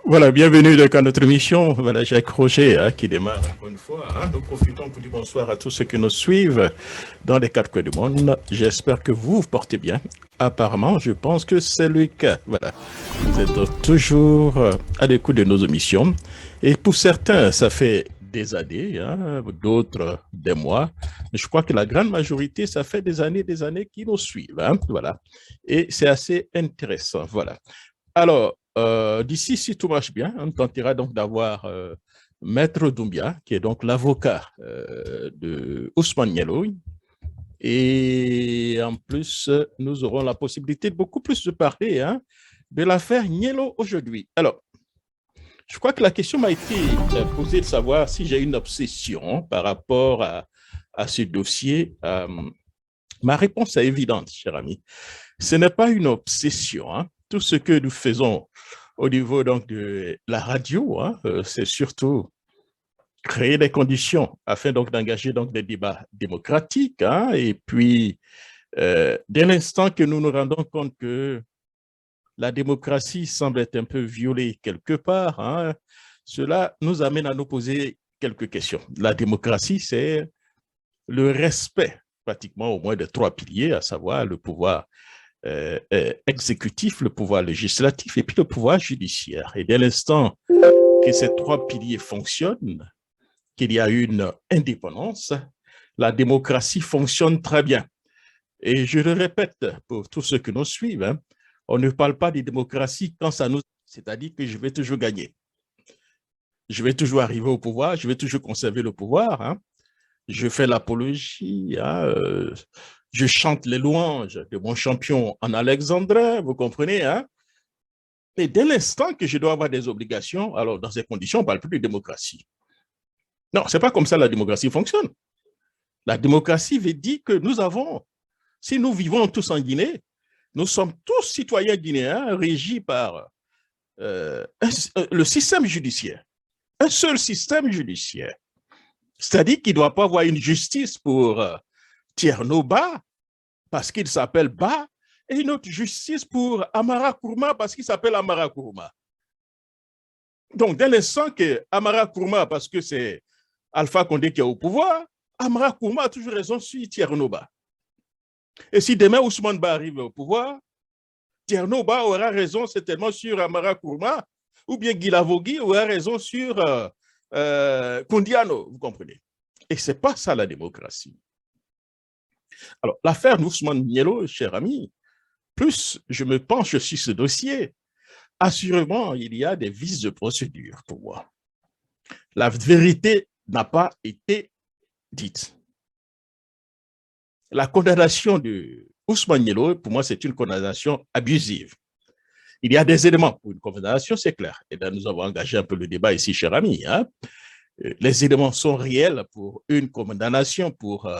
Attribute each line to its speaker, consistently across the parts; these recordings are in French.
Speaker 1: Voilà, bienvenue donc à notre émission. Voilà, Jacques Roger qui démarre encore une fois. Nous profitons pour dire bonsoir à tous ceux qui nous suivent dans les quatre coins du monde. J'espère que vous vous portez bien. Apparemment, je pense que c'est le cas. Voilà, vous êtes toujours à l'écoute de nos émissions. Et pour certains, ça fait des années, d'autres des mois. Je crois que la grande majorité, ça fait des années qui nous suivent. Voilà, et c'est assez intéressant. Voilà. Alors, d'ici, si tout marche bien, on tentera donc d'avoir Maître Doumbia, qui est donc l'avocat de Ousmane Nielo. Et en plus, nous aurons la possibilité de beaucoup plus de parler de l'affaire Nielo aujourd'hui. Alors, je crois que la question m'a été posée de savoir si j'ai une obsession par rapport à ce dossier. Ma réponse est évidente, cher ami. Ce n'est pas une obsession. Tout ce que nous faisons au niveau donc de la radio, c'est surtout créer des conditions afin donc d'engager donc des débats démocratiques. Et puis, dès l'instant que nous nous rendons compte que la démocratie semble être un peu violée quelque part, cela nous amène à nous poser quelques questions. La démocratie, c'est le respect pratiquement au moins de trois piliers, à savoir le pouvoir exécutif, le pouvoir législatif et puis le pouvoir judiciaire. Et dès l'instant que ces trois piliers fonctionnent, qu'il y a une indépendance, la démocratie fonctionne très bien. Et je le répète pour tous ceux qui nous suivent, on ne parle pas de démocratie quand ça nous... C'est-à-dire que je vais toujours gagner. Je vais toujours arriver au pouvoir, je vais toujours conserver le pouvoir. Je fais l'apologie, je chante les louanges de mon champion en alexandrin, vous comprenez, Mais dès l'instant que je dois avoir des obligations, alors dans ces conditions, on ne parle plus de démocratie. Non, ce n'est pas comme ça que la démocratie fonctionne. La démocratie veut dire que nous avons, si nous vivons tous en Guinée, nous sommes tous citoyens guinéens régis par le système judiciaire. Un seul système judiciaire. C'est-à-dire qu'il ne doit pas avoir une justice pour Tierno Ba, parce qu'il s'appelle Ba, et une autre justice pour Amara Kourma, parce qu'il s'appelle Amara Kourma. Donc, dès l'instant que Amara Kourma, parce que c'est Alpha Condé qui est au pouvoir, Amara Kourma a toujours raison sur Tierno Ba. Et si demain Ousmane Ba arrive au pouvoir, Tierno Ba aura raison certainement sur Amara Kourma, ou bien Guy Lavogui aura raison sur Kondiano, vous comprenez. Et ce n'est pas ça la démocratie. Alors, l'affaire Ousmane Nielo, cher ami, plus je me penche sur ce dossier, assurément, il y a des vices de procédure pour moi. La vérité n'a pas été dite. La condamnation de Ousmane Nielo, pour moi, c'est une condamnation abusive. Il y a des éléments pour une condamnation, c'est clair. Et là, nous avons engagé un peu le débat ici, cher ami. Les éléments sont réels pour une condamnation pour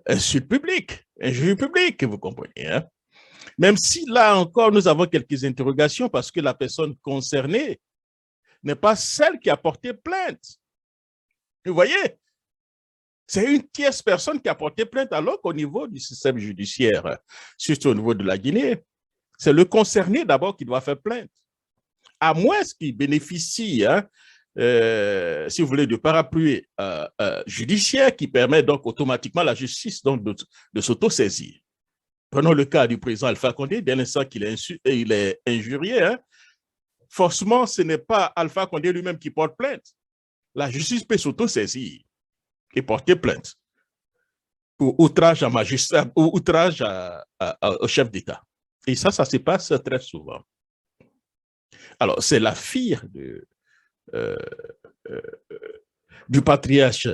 Speaker 1: insulte publique, injure publique, vous comprenez. Même si là encore, nous avons quelques interrogations parce que la personne concernée n'est pas celle qui a porté plainte. Vous voyez, c'est une tierce personne qui a porté plainte alors qu'au niveau du système judiciaire, surtout au niveau de la Guinée, c'est le concerné d'abord qui doit faire plainte. À moins qu'il bénéficie, si vous voulez, de parapluie judiciaire qui permet donc automatiquement à la justice donc, de s'autosaisir. Prenons le cas du président Alpha Condé, dès l'instant qu'il est injurié, forcément, ce n'est pas Alpha Condé lui-même qui porte plainte. La justice peut s'autosaisir et porter plainte pour outrage à magistrat ou outrage au chef d'État. Et ça se passe très souvent. Alors, c'est la fille euh, euh, du patriarche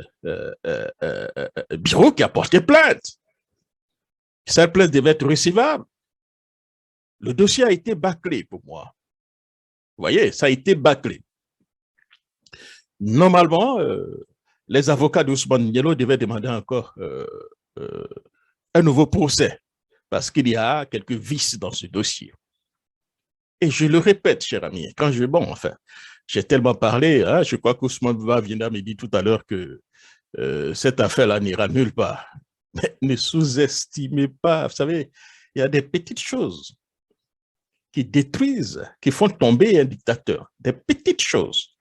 Speaker 1: Biro qui a porté plainte. Cette plainte devait être recevable. Le dossier a été bâclé pour moi. Vous voyez, ça a été bâclé. Normalement, les avocats d'Ousmane Nielo devaient demander encore un nouveau procès parce qu'il y a quelques vices dans ce dossier. Et je le répète, cher ami, quand je... Bon, enfin, j'ai tellement parlé, je crois qu'Ousmane Vienda me dit tout à l'heure que cette affaire-là n'ira nulle part. Mais ne sous-estimez pas, vous savez, il y a des petites choses. qui détruisent, qui font tomber un dictateur. Des petites choses.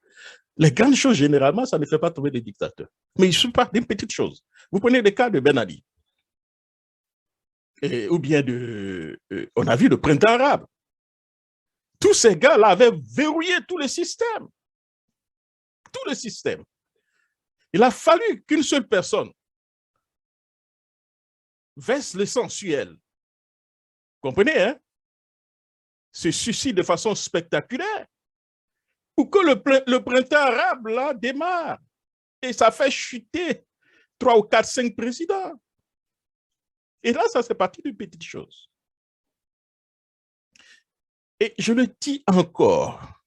Speaker 1: Les grandes choses, généralement, ça ne fait pas tomber des dictateurs. Mais il ne suffit pas d'une petite chose. Vous prenez le cas de Ben Ali. Ou bien on a vu le printemps arabe. Tous ces gars-là avaient verrouillé tout le système. Tout le système. Il a fallu qu'une seule personne verse le sensuel. Vous comprenez, hein? Se suicide de façon spectaculaire pour que le printemps arabe là démarre. Et ça fait chuter 3 ou 4, 5 présidents. Et là, ça c'est parti d'une petite chose. Et je le dis encore,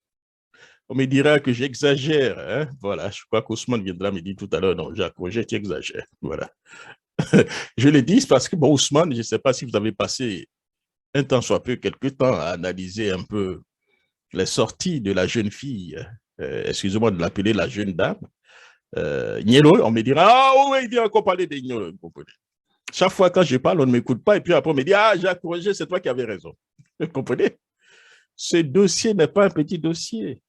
Speaker 1: on me dira que j'exagère. Hein? Voilà, je crois qu'Ousmane viendra me dire tout à l'heure, non, Jacques Roger, tu exagères. Voilà. Je le dis parce que, bon, Ousmane, je ne sais pas si vous avez passé un temps soit peu, quelques temps, à analyser un peu les sorties de la jeune fille, excusez-moi de l'appeler la jeune dame, Nielo, on me dira, ah oui, il vient encore parler de Nielo. Chaque fois quand je parle, on ne m'écoute pas, et puis après on me dit, ah Jacques Roger, c'est toi qui avais raison. Vous comprenez? Ce dossier n'est pas un petit dossier.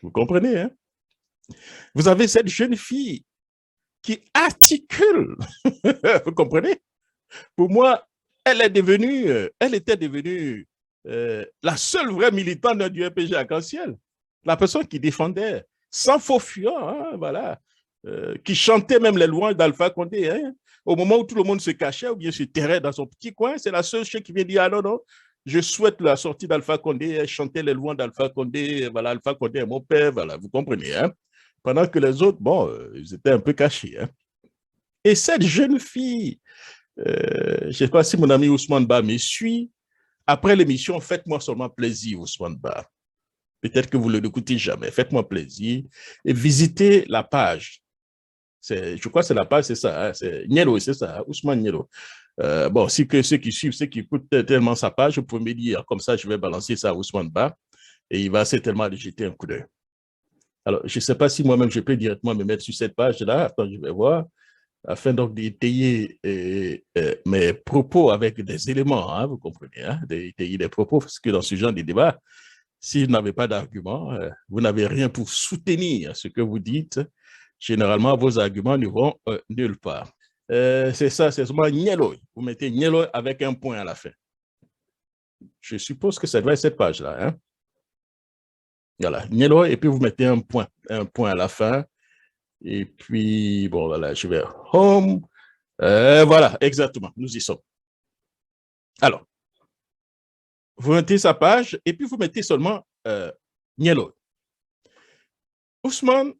Speaker 1: Vous comprenez, hein? Vous avez cette jeune fille qui articule. Vous comprenez? Pour moi, elle était devenue la seule vraie militante du RPG Arc-en-Ciel. La personne qui défendait sans faux fuyant, hein, voilà, qui chantait même les louanges d'Alpha Condé. Hein, au moment où tout le monde se cachait ou bien se terrait dans son petit coin, c'est la seule chose qui vient dire, ah non, non, je souhaite la sortie d'Alpha Condé, elle chantait les louanges d'Alpha Condé, voilà, Alpha Condé est mon père, voilà, vous comprenez. Hein, pendant que les autres, bon, ils étaient un peu cachés. Hein. Et cette jeune fille, je ne sais pas si mon ami Ousmane Ba me suit, après l'émission, faites-moi seulement plaisir, Ousmane Ba. Peut-être que vous ne l'écoutez jamais. Faites-moi plaisir et visitez la page. Je crois que c'est la page, c'est ça. Hein, c'est Nielo, c'est ça, Ousmane Nielo. Bon, si que ceux qui suivent, ceux qui écoutent tellement sa page, vous pouvez me dire, comme ça, je vais balancer ça à Ousmane Ba et il va certainement aller jeter un coup d'œil. Alors, je ne sais pas si moi-même, je peux directement me mettre sur cette page-là. Attends, je vais voir. Afin donc d'étayer mes propos avec des éléments, hein, vous comprenez, hein, d'étayer des propos, parce que dans ce genre de débat, si vous n'avez pas d'arguments, vous n'avez rien pour soutenir ce que vous dites. Généralement, vos arguments ne vont nulle part. C'est ça, c'est seulement Nielo. Vous mettez Nielo avec un point à la fin. Je suppose que ça doit être cette page-là. Hein? Voilà, Nielo, et puis vous mettez un point à la fin. Et puis, bon, voilà, je vais home. Voilà, exactement, nous y sommes. Alors, vous mettez sa page et puis vous mettez seulement Nielo. Ousmane,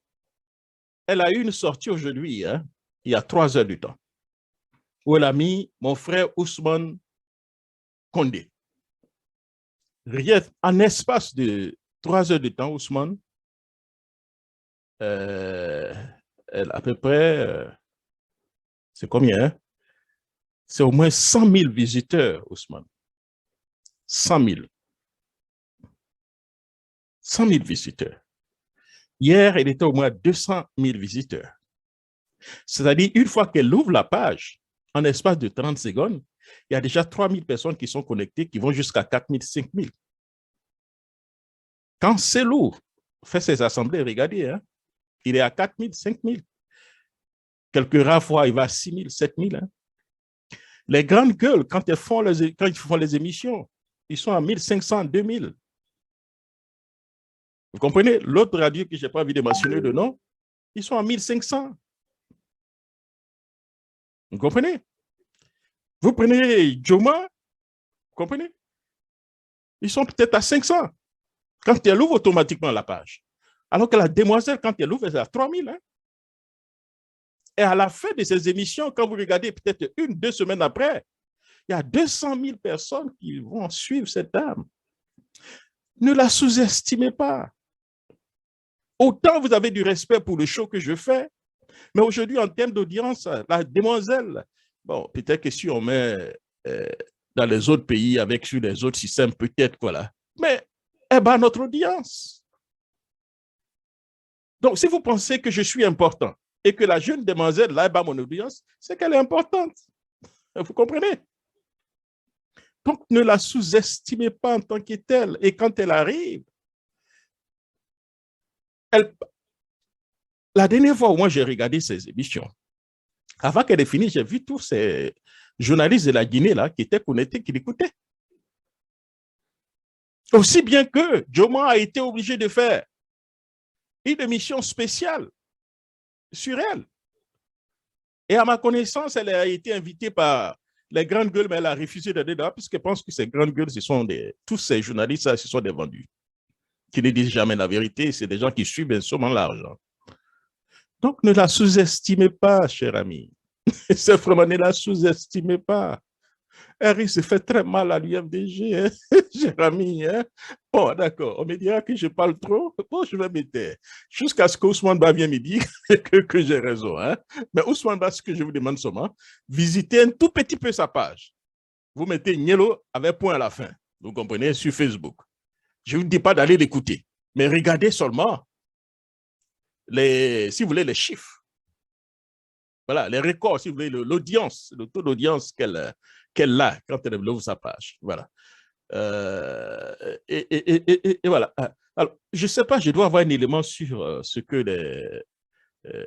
Speaker 1: elle a eu une sortie aujourd'hui, hein, il y a 3 heures du temps, où elle a mis mon frère Ousmane Condé. Rien, en espace de 3 heures de temps, Ousmane, elle, à peu près, c'est combien? Hein? C'est au moins 100 000 visiteurs, Ousmane. 100 000. 100 000 visiteurs. Hier, il était au moins 200 000 visiteurs. C'est-à-dire, une fois qu'elle ouvre la page, en espace de 30 secondes, il y a déjà 3 000 personnes qui sont connectées, qui vont jusqu'à 4 000, 5 000. Quand Selou fait ses assemblées, regardez, hein, il est à 4 000, 5 000. Quelques rares fois, il va à 6 000, 7 000. Hein. Les grandes gueules, quand ils font les émissions, ils sont à 1 500, 2 000. Vous comprenez? L'autre radio que je n'ai pas envie de mentionner de nom, ils sont à 1 500. Vous comprenez? Vous prenez Joma, vous comprenez? Ils sont peut-être à 500 quand elle ouvre automatiquement la page. Alors que la demoiselle, quand elle ouvre, elle est à 3 000. Hein? Et à la fin de ces émissions, quand vous regardez peut-être 1, 2 semaines après, il y a 200 000 personnes qui vont suivre cette dame. Ne la sous-estimez pas. Autant vous avez du respect pour le show que je fais, mais aujourd'hui, en termes d'audience, la demoiselle, bon, peut-être que si on met dans les autres pays, avec sur les autres systèmes, peut-être, voilà. Mais elle bat notre audience. Donc, si vous pensez que je suis important et que la jeune demoiselle, là, bat mon audience, c'est qu'elle est importante. Vous comprenez? Donc, ne la sous-estimez pas en tant que telle. Et quand elle arrive, la dernière fois où moi j'ai regardé ces émissions, avant qu'elle ait fini, j'ai vu tous ces journalistes de la Guinée là, qui étaient connectés, qui l'écoutaient. Aussi bien que Joma a été obligé de faire une émission spéciale sur elle. Et à ma connaissance, elle a été invitée par les grandes gueules, mais elle a refusé d'aller là, puisqu'elle pense que ces grandes gueules, tous ces journalistes, ce sont des vendus, qui ne disent jamais la vérité. C'est des gens qui suivent bien sûrement l'argent. Donc, ne la sous-estimez pas, cher ami. C'est vraiment, ne la sous-estimez pas. Harry se fait très mal à l'UMDG, hein, cher ami. Hein? Bon, d'accord, on me dira que je parle trop. Bon, je vais me taire. Jusqu'à ce qu'Ousmane Ba vienne me dire que j'ai raison. Hein? Mais Ousmane Ba, ce que je vous demande seulement, visitez un tout petit peu sa page. Vous mettez Nielo avec point à la fin. Vous comprenez, sur Facebook. Je ne vous dis pas d'aller l'écouter, mais regardez seulement si vous voulez, les chiffres. Voilà, les records, si vous voulez, l'audience, le taux d'audience qu'elle a quand elle ouvre sa page. Voilà. Et voilà. Alors, je ne sais pas, je dois avoir un élément sur ce que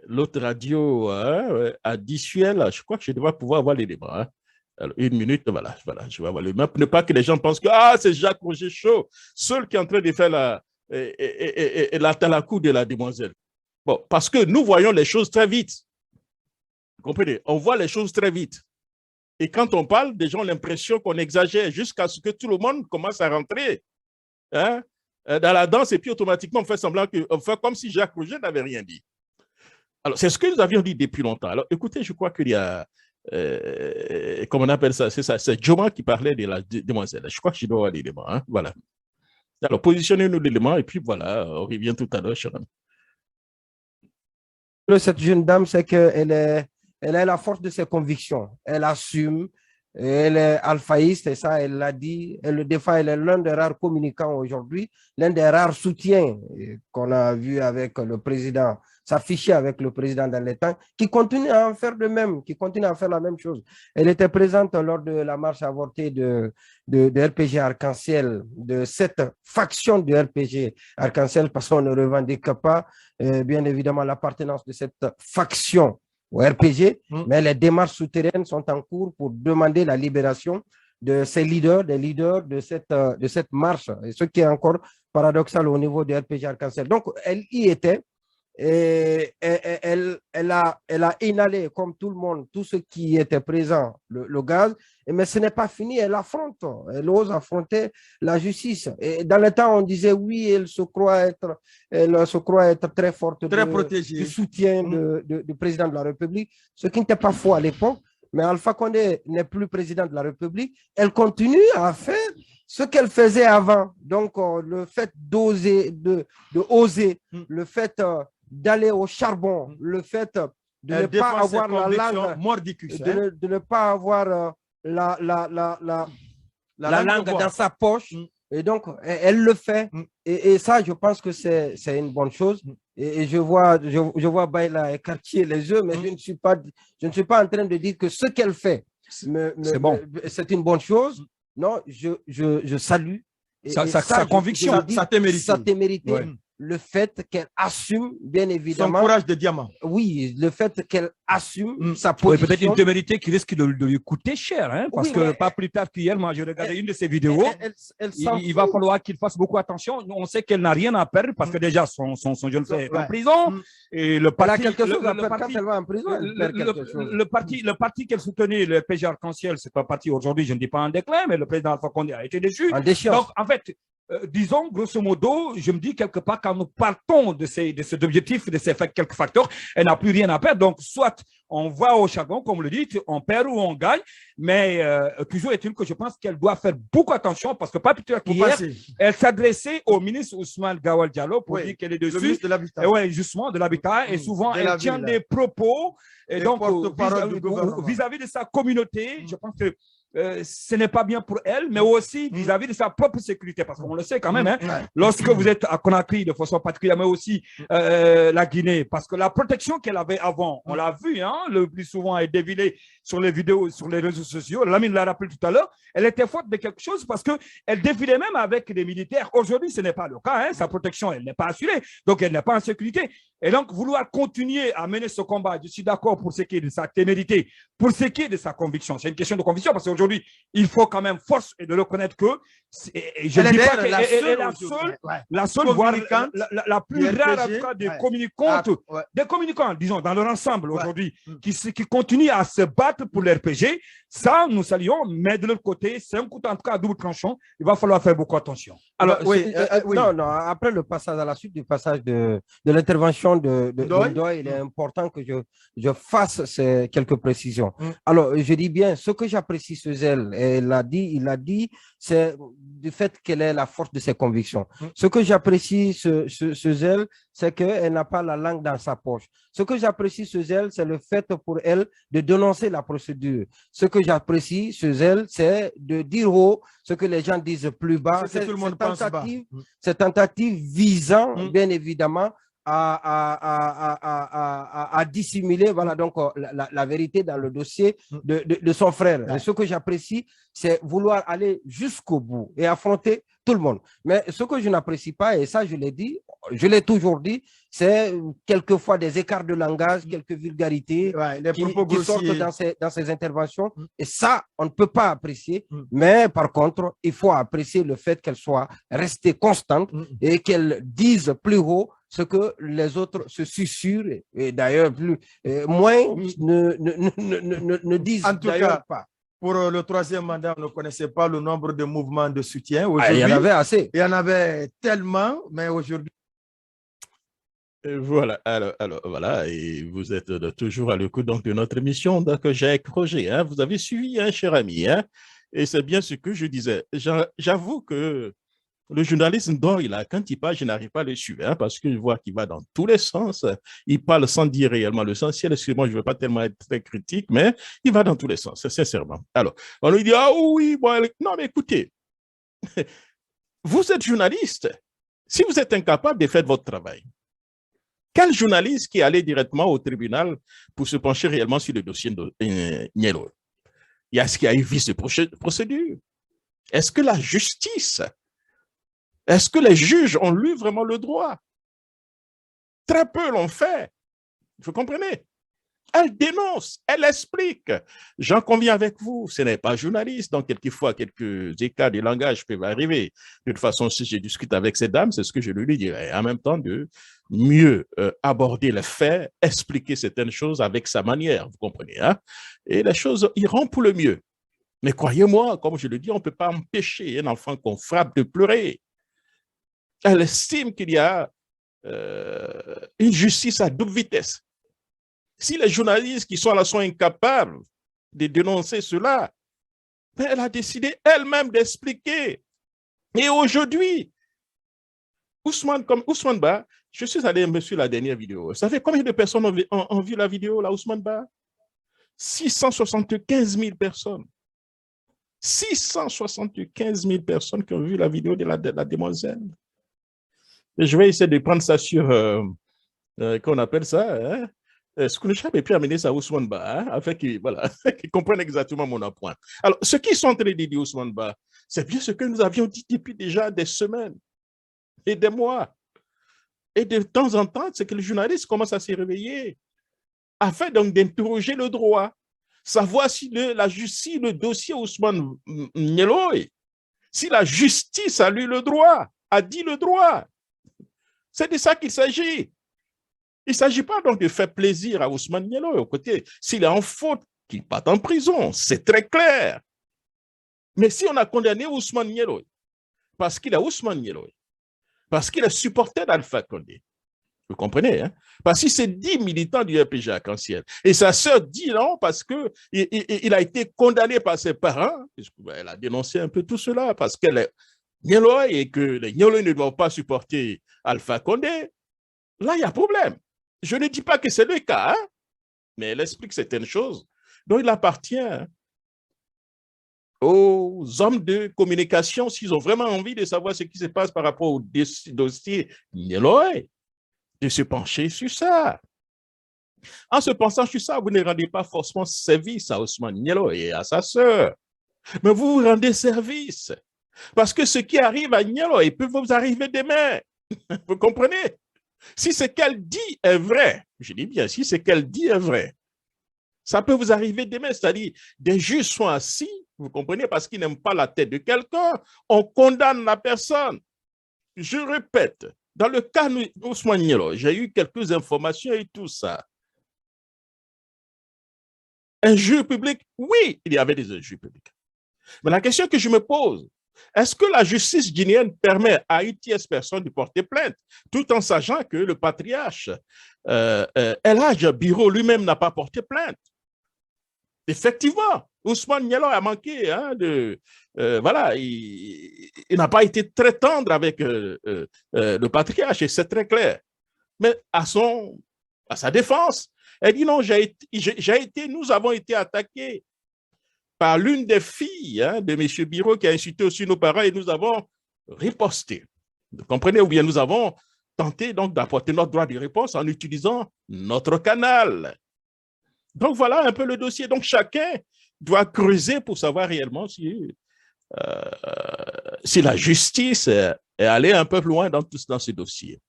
Speaker 1: l'autre radio a dit sur elle. Je crois que je dois pouvoir avoir l'élément. Hein. Alors, une minute, voilà, je vais avoir l'élément. Ne pas que les gens pensent que c'est Jacques Roger Chaud, seul qui est en train de faire la talacou de la demoiselle. Bon, parce que nous voyons les choses très vite. Vous comprenez? On voit les choses très vite. Et quand on parle, des gens ont l'impression qu'on exagère jusqu'à ce que tout le monde commence à rentrer dans la danse et puis automatiquement on fait semblant on fait comme si Jacques Roger n'avait rien dit. Alors, c'est ce que nous avions dit depuis longtemps. Alors, écoutez, je crois qu'il y a, comment on appelle ça, c'est Joma qui parlait de la demoiselle. Je crois que je dois avoir l'élément. Hein? Voilà. Alors, positionnez-nous l'élément et puis voilà, on revient tout à l'heure, cher ami.
Speaker 2: Cette jeune dame, c'est qu'elle a la force de ses convictions. Elle assume, elle est alphaïste et ça, elle l'a dit. Elle le défend. Elle est l'un des rares communicants aujourd'hui, l'un des rares soutiens qu'on a vu avec le président, s'afficher avec le président dans les temps, qui continue à en faire de même, qui continue à faire la même chose. Elle était présente lors de la marche avortée de RPG Arc-en-Ciel, de cette faction de RPG Arc-en-Ciel, parce qu'on ne revendique pas, bien évidemment, l'appartenance de cette faction au RPG, mais les démarches souterraines sont en cours pour demander la libération de ces leaders, des leaders de cette marche, et ce qui est encore paradoxal au niveau du RPG Arc-en-Ciel. Donc, elle y était, et elle a inhalé, comme tout le monde, tout ce qui était présent, le gaz, mais ce n'est pas fini, elle ose affronter la justice. Et dans le temps, on disait oui, elle se croit être très forte, très protégée, du soutien du président de la République, ce qui n'était pas faux à l'époque. Mais Alpha Condé n'est plus président de la République. Elle continue à faire ce qu'elle faisait avant. Donc, le fait d'oser, oser, le fait d'aller au charbon, le fait de ne pas avoir la langue mordicus, de ne pas avoir la langue dans sa poche. Et donc, elle le fait. Et ça, je pense que c'est une bonne chose. Et je vois Baïla écarter les yeux, mais je ne suis pas en train de dire que ce qu'elle fait, c'est une bonne chose. Non, je salue. Sa conviction, ça t'est mérité. Ouais. Le fait qu'elle assume, bien évidemment. Son courage de diamant. Oui, le fait qu'elle assume sa position.
Speaker 3: Peut-être une témérité qui risque de lui coûter cher, hein, parce que pas plus tard qu'hier, moi, je regardais une de ses vidéos. Il va falloir qu'il fasse beaucoup attention. On sait qu'elle n'a rien à perdre parce que déjà, son jeune frère est en prison. Et le parti, le parti qu'elle soutenait, le PG Arc-en-Ciel, c'est un parti aujourd'hui, je ne dis pas en déclin, mais le président Alpha Condé a été déchu. Donc, en fait, disons, grosso modo, je me dis quelque part, quand nous partons de cet objectif, de ces quelques facteurs, elle n'a plus rien à perdre. Donc, soit on va au charbon, comme le dit, on perd ou on gagne, mais toujours est-il que je pense qu'elle doit faire beaucoup attention parce que pas plus tard qu'hier, elle s'adressait au ministre Ousmane Gawal Diallo pour dire qu'elle est dessus. Le ministre de l'Habitat. Oui, justement, de l'Habitat. Et souvent, elle tient des propos. Et donc, vis-à-vis de sa communauté, je pense que ce n'est pas bien pour elle, mais aussi vis-à-vis de sa propre sécurité, parce qu'on le sait quand même, hein, lorsque vous êtes à Conakry de façon particulière, mais aussi la Guinée, parce que la protection qu'elle avait avant, on l'a vu, hein, le plus souvent est dévilée sur les vidéos, sur les réseaux sociaux, Lamine l'a rappelé tout à l'heure, elle était forte de quelque chose parce qu'elle défilait même avec des militaires. Aujourd'hui, ce n'est pas le cas, hein, sa protection, elle n'est pas assurée, donc elle n'est pas en sécurité. Et donc, vouloir continuer à mener ce combat, je suis d'accord pour ce qui est de sa témérité, pour ce qui est de sa conviction. C'est une question de conviction parce qu'aujourd'hui, il faut quand même force et de reconnaître que je ne dis pas qu'elle est la seule, voire la plus rare en tout cas des communicants, disons, dans leur ensemble aujourd'hui, qui continuent à se battre pour l'RPG. Ça, nous saluons, mais de l'autre côté, c'est un coup en tout cas à double tranchant. Il va falloir faire beaucoup attention.
Speaker 2: Alors, non, après le passage, à la suite du passage de l'intervention de Ndoye, il est important que je fasse quelques précisions. Alors, je dis bien, ce que j'apprécie ce zèle, il l'a dit, c'est du fait qu'elle ait la force de ses convictions. Ce que j'apprécie ce zèle, c'est qu'elle n'a pas la langue dans sa poche. Ce que j'apprécie ce zèle, c'est le fait pour elle de dénoncer la procédure. Ce que j'apprécie ce zèle, c'est de dire haut ce que les gens disent plus bas. Cette tentative visant, bien évidemment, à dissimuler voilà, donc, la vérité dans le dossier de son frère. Et ce que j'apprécie, c'est vouloir aller jusqu'au bout et affronter tout le monde. Mais ce que je n'apprécie pas, et ça je l'ai dit, je l'ai toujours dit, c'est quelquefois des écarts de langage, quelques vulgarités qui sortent dans ces interventions. Et ça, on ne peut pas apprécier. Mais par contre, il faut apprécier le fait qu'elle soit restée constante et qu'elle dise plus haut ce que les autres se susurrent et d'ailleurs moins ne disent d'ailleurs pas.
Speaker 4: Pour le troisième mandat, on ne connaissait pas le nombre de mouvements de soutien.
Speaker 2: Il y en avait assez.
Speaker 4: Il y en avait tellement, mais aujourd'hui...
Speaker 1: Voilà, alors, voilà, et vous êtes toujours à l'écoute donc de notre émission, donc Jacques Roger, hein, vous avez suivi, hein, cher ami, hein, et c'est bien ce que je disais. J'avoue que le journaliste Ndoye, là, quand il parle, je n'arrive pas à le suivre, hein, parce que je vois qu'il va dans tous les sens. Il parle sans dire réellement l'essentiel. Excusez-moi, je ne veux pas tellement être très critique, mais il va dans tous les sens, sincèrement. Alors, on lui dit, ah oui, bon, non, mais écoutez, vous êtes journaliste. Si vous êtes incapable de faire votre travail, quel journaliste qui est allé directement au tribunal pour se pencher réellement sur le dossier de Nielo? Il y a ce qu'il y a eu vice de procédure. Est-ce que la justice, est-ce que les juges ont lu vraiment le droit? Très peu l'ont fait. Vous comprenez? Elle dénonce, elle explique. J'en conviens avec vous, ce n'est pas journaliste, donc quelquefois quelques écarts de langage peuvent arriver. De toute façon, si je discute avec ces dames, c'est ce que je lui dirais. En même temps, de mieux aborder les faits, expliquer certaines choses avec sa manière, vous comprenez, hein? Et les choses iront pour le mieux. Mais croyez-moi, comme je le dis, on ne peut pas empêcher un enfant qu'on frappe de pleurer. Elle estime qu'il y a une justice à double vitesse. Si les journalistes qui sont là sont incapables de dénoncer cela, elle a décidé elle-même d'expliquer. Et aujourd'hui, Ousmane Ba, je suis allé me sur la dernière vidéo. Vous savez combien de personnes ont vu la vidéo, là, Ousmane Ba? 675 000 personnes. 675 000 personnes qui ont vu la vidéo de la demoiselle. Et je vais essayer de prendre ça sur, qu'on appelle ça, hein? Ce que et puis amener ça à Ousmane Ba, hein, afin qu'ils comprennent exactement mon appoint. Alors, ce qu'ils sont en train de dire, Ousmane Ba, c'est bien ce que nous avions dit depuis déjà des semaines et des mois. Et de temps en temps, c'est que les journalistes commencent à se réveiller afin donc d'interroger le droit, savoir si le dossier Ousmane Nielo, si la justice a lu le droit, a dit le droit. C'est de ça qu'il s'agit. Il ne s'agit pas donc de faire plaisir à Ousmane Nielo. Au côté, s'il est en faute, qu'il parte en prison, c'est très clair. Mais si on a condamné Ousmane Nielo, parce qu'il est Ousmane Nielo, parce qu'il est supporter d'Alpha Condé, vous comprenez, hein? Parce qu'il s'est dit militant du RPG Arc-en-Ciel. Et sa sœur dit non parce qu'il a été condamné par ses parents. Elle a dénoncé un peu tout cela parce qu'elle est Nielo et que les Nielo ne doivent pas supporter Alpha Condé. Là, il y a problème. Je ne dis pas que c'est le cas, hein, mais elle explique certaines choses dont il appartient aux hommes de communication s'ils ont vraiment envie de savoir ce qui se passe par rapport au dossier Nieloy, de se pencher sur ça. En se penchant sur ça, vous ne rendez pas forcément service à Ousmane Nieloy et à sa sœur, mais vous vous rendez service. Parce que ce qui arrive à Nieloy peut vous arriver demain. Vous comprenez? Si ce qu'elle dit est vrai, je dis bien, si ce qu'elle dit est vrai, ça peut vous arriver demain, c'est-à-dire des juges sont assis, vous comprenez, parce qu'ils n'aiment pas la tête de quelqu'un, on condamne la personne. Je répète, dans le cas d'Ousmane Nieloy, j'ai eu quelques informations et tout ça. Injure publique, oui, il y avait des injures publiques. Mais la question que je me pose, est-ce que la justice guinéenne permet à une tierce personne de porter plainte, tout en sachant que le patriarche El Hadj Biro lui-même n'a pas porté plainte? Effectivement, Ousmane Nieloy a manqué voilà, il n'a pas été très tendre avec le patriarche, et c'est très clair. Mais à sa défense, elle dit non, nous avons été attaqués par l'une des filles de M. Biro qui a insulté aussi nos parents et nous avons riposté. Vous comprenez? Ou bien nous avons tenté donc d'apporter notre droit de réponse en utilisant notre canal. Donc voilà un peu le dossier. Donc chacun doit creuser pour savoir réellement si la justice est allée un peu plus loin dans ce dossier.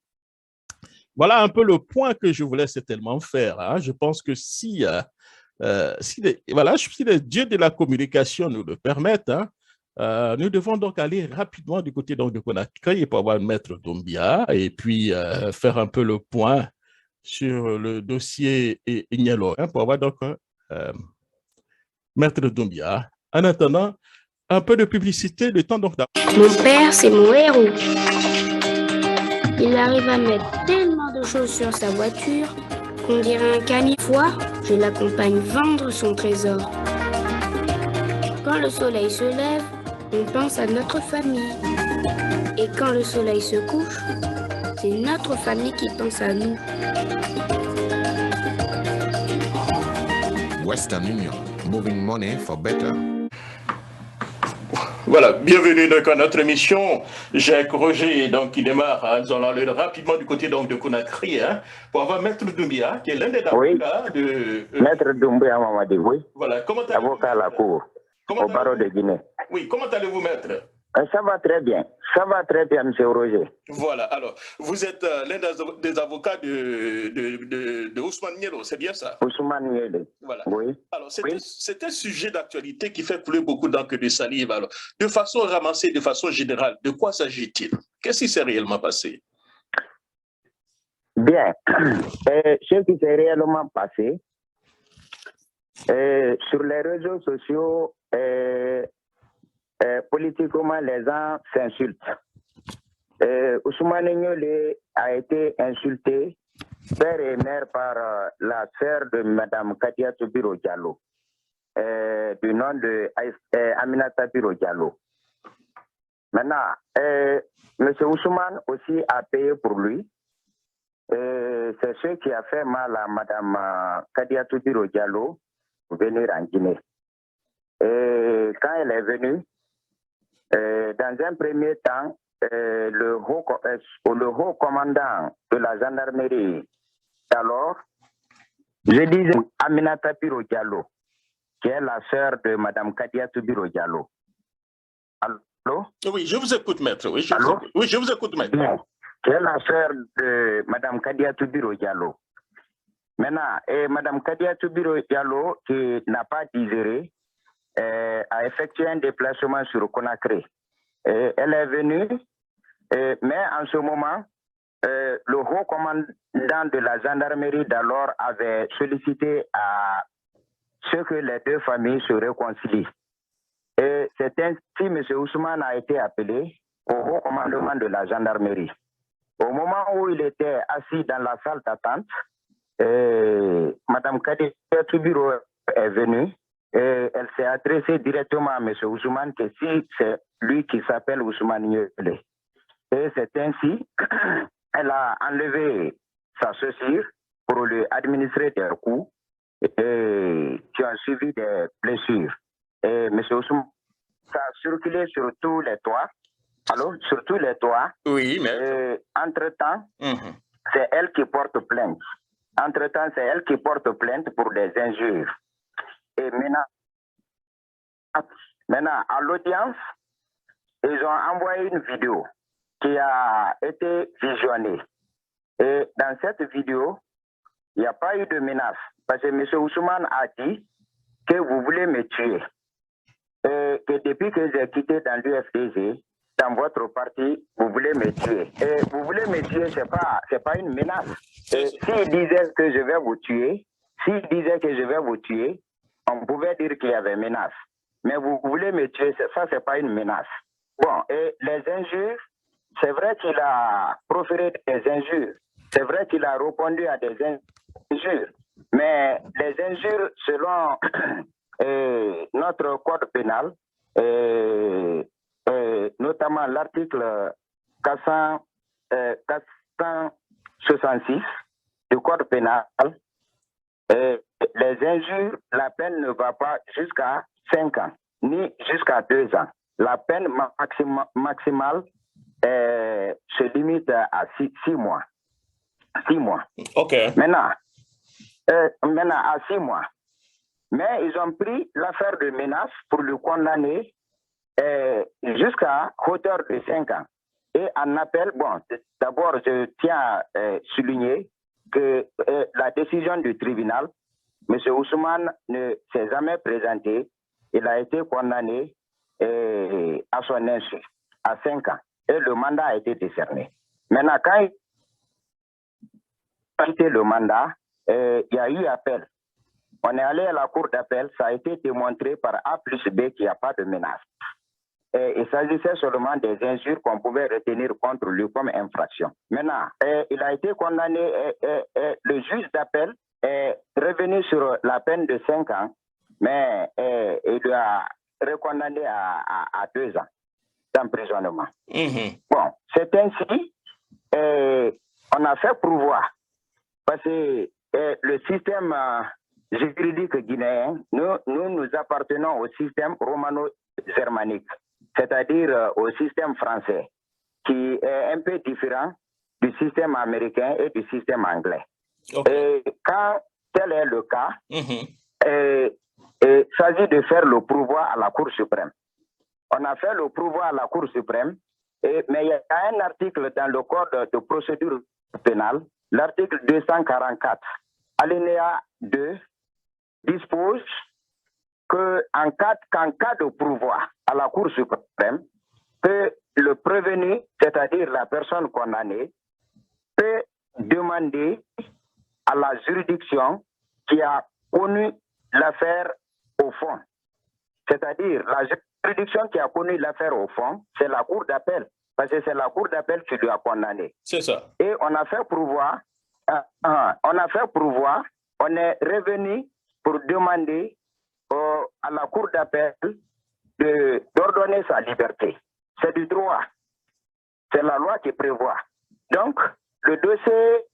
Speaker 1: Voilà un peu le point que je voulais certainement faire. Hein. Je pense que si les dieux de la communication nous le permettent, hein, nous devons donc aller rapidement du côté donc, de Conakry pour avoir Maître Doumbia et puis faire un peu le point sur le dossier Nieloy, hein, pour avoir donc Maître Doumbia. En attendant, un peu de publicité, le temps donc d'avoir.
Speaker 5: Mon père, c'est mon héros. Il arrive à mettre tellement de choses sur sa voiture qu'on dirait un canifoire. Je l'accompagne vendre son trésor. Quand le soleil se lève, on pense à notre famille. Et quand le soleil se couche, c'est notre famille qui pense à nous.
Speaker 6: Western Union, moving money for better.
Speaker 1: Voilà, bienvenue donc à notre émission. Jacques Roger, donc, qui démarre. Hein, nous allons aller rapidement du côté donc, de Conakry hein, pour avoir Maître Doumbia, qui est l'un des avocats de...
Speaker 7: Maître Doumbia Mamadi, oui.
Speaker 1: Voilà, comment
Speaker 7: avocat à la Cour, au barreau de Guinée.
Speaker 1: Oui, comment allez-vous, Maître?
Speaker 7: Ça va très bien. Ça va très bien, M. Roger.
Speaker 1: Voilà, alors, vous êtes l'un des avocats de Ousmane Nieloy, c'est bien ça?
Speaker 7: Ousmane Nieloy.
Speaker 1: Voilà.
Speaker 7: Oui.
Speaker 1: Alors, c'est un sujet d'actualité qui fait couler beaucoup d'encre de salive. Alors, de façon ramassée, de façon générale, de quoi s'agit-il? Qu'est-ce qui s'est réellement passé?
Speaker 7: Bien. Ce qui s'est réellement passé, sur les réseaux sociaux, politiquement, les gens s'insultent. Ousmane Nieloy a été insulté, père et mère, par la sœur de Mme Kadiatou Biro Diallo, du nom de Aminata Biro Diallo. Maintenant, M. Ousmane aussi a payé pour lui. C'est ce qui a fait mal à Mme Kadiatou Biro Diallo venir en Guinée. Et quand elle est venue, dans un premier temps, le haut commandant de la gendarmerie d'alors, je disais Aminata Biro Diallo, qui est la sœur de Mme Kadiatou Biro Diallo. Allô?
Speaker 1: Oui, je vous écoute, Maître. Oui, je vous écoute, Maître.
Speaker 7: Bien. Qui est la sœur de Mme Kadiatou Biro Diallo. Maintenant, Mme Kadiatou Biro Diallo, qui n'a pas digéré, a effectué un déplacement sur Conakry. Elle est venue, mais en ce moment, le haut commandant de la gendarmerie d'alors avait sollicité à ce que les deux familles se réconcilient. Et c'est ainsi que M. Ousmane a été appelé au haut commandement de la gendarmerie. Au moment où il était assis dans la salle d'attente, Mme Kadiatou Biro est venue. Et elle s'est adressée directement à M. Ousmane que si c'est lui qui s'appelle Ousmane Nieloy. Et c'est ainsi qu'elle a enlevé sa chaussure pour lui administrer des coups et qui ont suivi des blessures. Et M. Ousmane ça a circulé sur tous les toits. Allô, sur tous les toits.
Speaker 1: Oui, mais...
Speaker 7: Entre-temps, c'est elle qui porte plainte. Entre-temps, c'est elle qui porte plainte pour des injures. Et maintenant à l'audience, ils ont envoyé une vidéo qui a été visionnée. Et dans cette vidéo, il n'y a pas eu de menace. Parce que M. Ousmane a dit que vous voulez me tuer. Et que depuis que j'ai quitté dans l'UFDG, dans votre parti, vous voulez me tuer. Et vous voulez me tuer, c'est pas une menace. S'il disait que je vais vous tuer, on pouvait dire qu'il y avait menace. Mais vous voulez me tuer, ça, c'est pas une menace. Bon, et les injures, c'est vrai qu'il a proféré des injures. C'est vrai qu'il a répondu à des injures. Mais les injures, selon notre code pénal, notamment l'article 466 du code pénal, les injures, la peine ne va pas jusqu'à 5 ans, ni jusqu'à 2 ans. La peine maximale se limite à 6 mois. 6 mois.
Speaker 1: OK.
Speaker 7: Maintenant, à 6 mois. Mais ils ont pris l'affaire de menace pour le condamner jusqu'à hauteur de 5 ans. Et en appel, bon, d'abord, je tiens à souligner que la décision du tribunal, M. Ousmane ne s'est jamais présenté. Il a été condamné à son insu, à 5 ans. Et le mandat a été décerné. Maintenant, quand il a été le mandat, il y a eu appel. On est allé à la cour d'appel, ça a été démontré par A plus B qu'il n'y a pas de menace. Il s'agissait seulement des injures qu'on pouvait retenir contre lui comme infraction. Maintenant, il a été condamné, le juge d'appel est revenu sur la peine de 5 ans, mais il lui a recondamné à 2 ans d'emprisonnement. Bon, c'est ainsi, on a fait pourvoi, parce que le système juridique guinéen, nous appartenons au système romano-germanique, c'est-à-dire au système français, qui est un peu différent du système américain et du système anglais. Okay. Et quand tel est le cas, il s'agit de faire le pourvoi à la Cour suprême. On a fait le pourvoi à la Cour suprême, mais il y a un article dans le code de procédure pénale, l'article 244, alinéa 2, dispose qu'en cas de pourvoi à la Cour suprême, que le prévenu, c'est-à-dire la personne condamnée, peut demander à la juridiction qui a connu l'affaire au fond. C'est-à-dire la juridiction qui a connu l'affaire au fond, c'est la Cour d'appel, parce que c'est la Cour d'appel qui lui a condamné.
Speaker 1: C'est ça.
Speaker 7: Et on a fait pourvoi, on est revenu pour demander à la Cour d'appel d'ordonner sa liberté. C'est du droit. C'est la loi qui prévoit. Donc, le dossier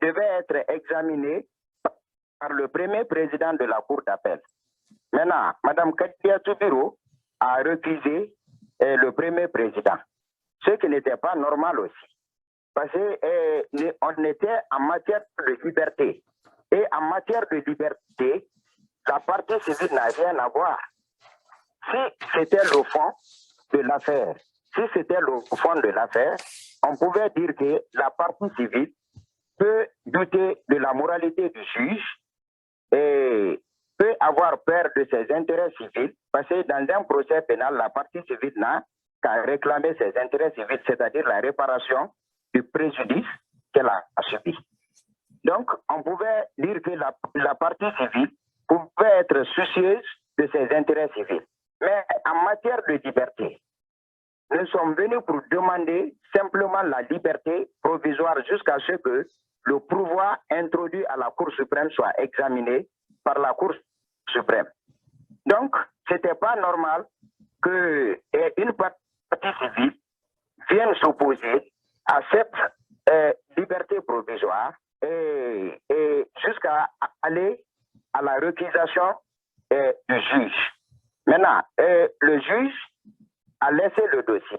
Speaker 7: devait être examiné par le premier président de la Cour d'appel. Maintenant, Mme Katia Toubiro a refusé le premier président, ce qui n'était pas normal aussi. Parce qu'on était en matière de liberté. Et en matière de liberté, la partie civile n'a rien à voir. Si c'était le fond de l'affaire, on pouvait dire que la partie civile peut douter de la moralité du juge et peut avoir peur de ses intérêts civils, parce que dans un procès pénal, la partie civile n'a qu'à réclamer ses intérêts civils, c'est-à-dire la réparation du préjudice qu'elle a subi. Donc, on pouvait dire que la partie civile pouvait être soucieuse de ses intérêts civils. Mais en matière de liberté, nous sommes venus pour demander simplement la liberté provisoire jusqu'à ce que le pourvoi introduit à la Cour suprême soit examiné par la Cour suprême. Donc, ce n'était pas normal qu'une partie civile vienne s'opposer à cette liberté provisoire et jusqu'à aller à la récusation du juge. Maintenant, le juge a laissé le dossier.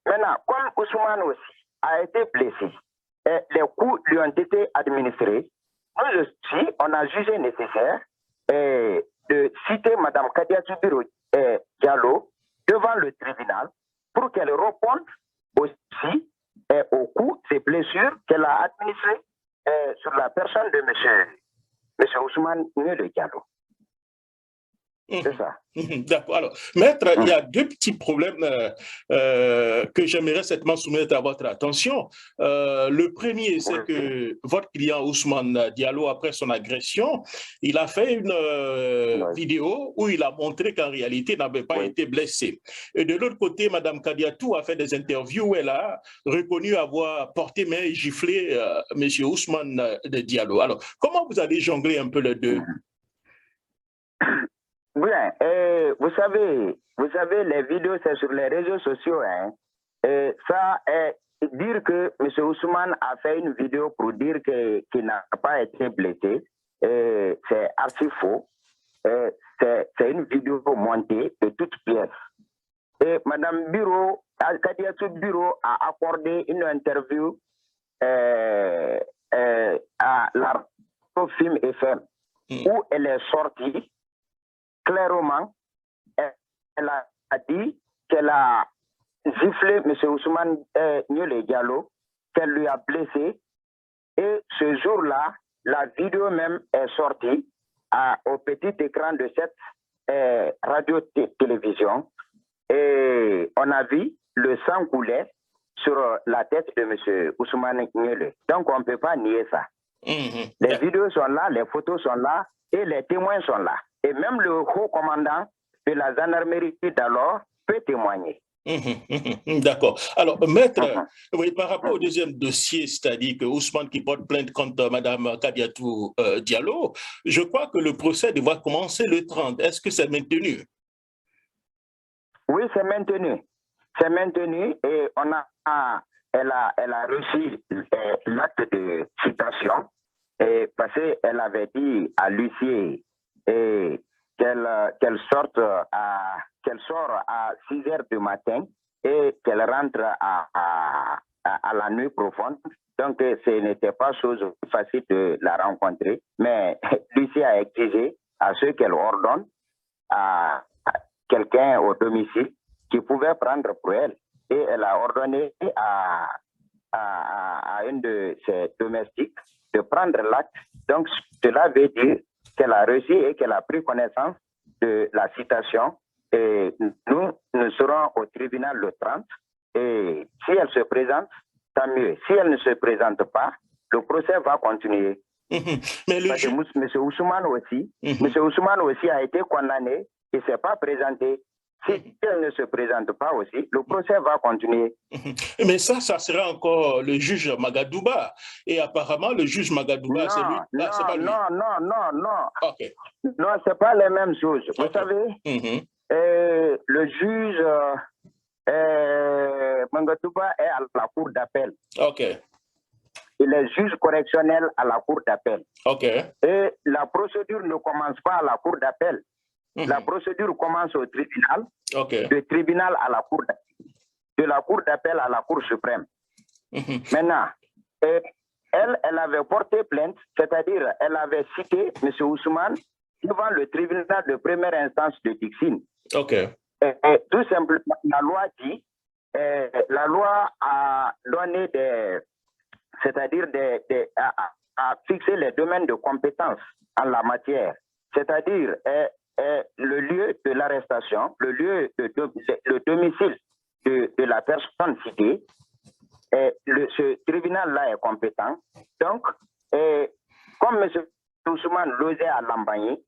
Speaker 7: Maintenant, comme Ousmane aussi a été blessé, les coups lui ont été administrés, nous aussi, on a jugé nécessaire de citer Mme Kadiatou Biro Diallo devant le tribunal pour qu'elle réponde aussi aux coups, ces blessures qu'elle a administrées sur la personne de M. Ousmane Diallo. C'est ça.
Speaker 1: D'accord. Alors, maître, il y a deux petits problèmes que j'aimerais certainement soumettre à votre attention. Le premier, c'est que votre client Ousmane Diallo, après son agression, il a fait une vidéo où il a montré qu'en réalité, il n'avait pas été blessé. Et de l'autre côté, Mme Kadiatou a fait des interviews où elle a reconnu avoir porté main et giflé M. Ousmane Diallo. Alors, comment vous allez jongler un peu les deux?
Speaker 7: Bien, vous savez, les vidéos, c'est sur les réseaux sociaux. Hein, et ça, dire que M. Ousmane a fait une vidéo pour dire qu'il n'a pas été blessé, c'est assez faux. C'est une vidéo montée de toutes pièces. Et Mme Kadiatou Biro a accordé une interview à la Film FM où elle est sortie. Clairement, elle a dit qu'elle a giflé M. Ousmane Diallo, qu'elle lui a blessé. Et ce jour-là, la vidéo même est sortie au petit écran de cette radio-télévision. Et on a vu le sang couler sur la tête de M. Ousmane Diallo. Donc, on ne peut pas nier ça. Les vidéos sont là, les photos sont là et les témoins sont là. Et même le haut commandant de la gendarmerie d'alors peut témoigner.
Speaker 1: D'accord. Alors, maître, oui, par rapport au deuxième dossier, c'est-à-dire que Ousmane qui porte plainte contre Mme Kadiatou Diallo, je crois que le procès devra commencer le 30. Est-ce que c'est maintenu?
Speaker 7: Oui, c'est maintenu. C'est maintenu et elle a reçu l'acte de citation parce qu'elle avait dit à l'huissier qu'elle sort à 6 heures du matin et qu'elle rentre à la nuit profonde. Donc, ce n'était pas chose facile de la rencontrer. Mais l'huissier a exigé à ceux qu'elle ordonne à quelqu'un au domicile qui pouvait prendre pour elle. Et elle a ordonné à une de ses domestiques de prendre l'acte. Donc, cela veut dire qu'elle a reçu et qu'elle a pris connaissance de la citation. Et nous serons au tribunal le 30. Et si elle se présente, tant mieux. Si elle ne se présente pas, le procès va continuer.
Speaker 1: Mais
Speaker 7: parce que M. Ousmane aussi a été condamné et ne s'est pas présenté. Si elle ne se présente pas aussi, le procès va continuer.
Speaker 1: Mais ça sera encore le juge Magadouba. Et apparemment, le juge Magadouba, c'est lui.
Speaker 7: Non.
Speaker 1: Okay.
Speaker 7: Non, ce n'est pas les mêmes choses. Vous savez, le juge Magadouba est à la cour d'appel.
Speaker 1: OK.
Speaker 7: Il est juge correctionnel à la cour d'appel.
Speaker 1: OK.
Speaker 7: Et la procédure ne commence pas à la cour d'appel. La procédure commence au tribunal, du tribunal à la cour d'appel, de la cour d'appel à la cour suprême. Maintenant, elle avait porté plainte, c'est-à-dire elle avait cité M. Ousmane devant le tribunal de première instance de Dixine. Tout simplement, la loi dit, la loi a donné c'est-à-dire a fixé les domaines de compétence en la matière, c'est-à-dire le lieu de l'arrestation, le domicile de la personne citée, ce tribunal-là est compétent. Donc, comme M. Ousmane logait à Lambagne,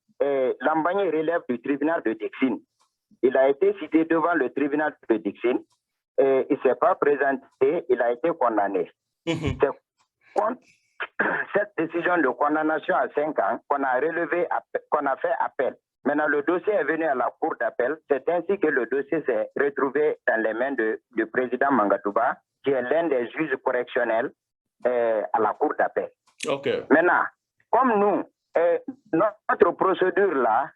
Speaker 7: Lambagne relève du tribunal de Dixine. Il a été cité devant le tribunal de Dixine, il ne s'est pas présenté, il a été condamné. C'est contre cette décision de condamnation à 5 ans qu'on a fait appel. Maintenant, le dossier est venu à la cour d'appel. C'est ainsi que le dossier s'est retrouvé dans les mains du président Magadouba, qui est l'un des juges correctionnels à la cour d'appel. Maintenant, comme nous, notre procédure là,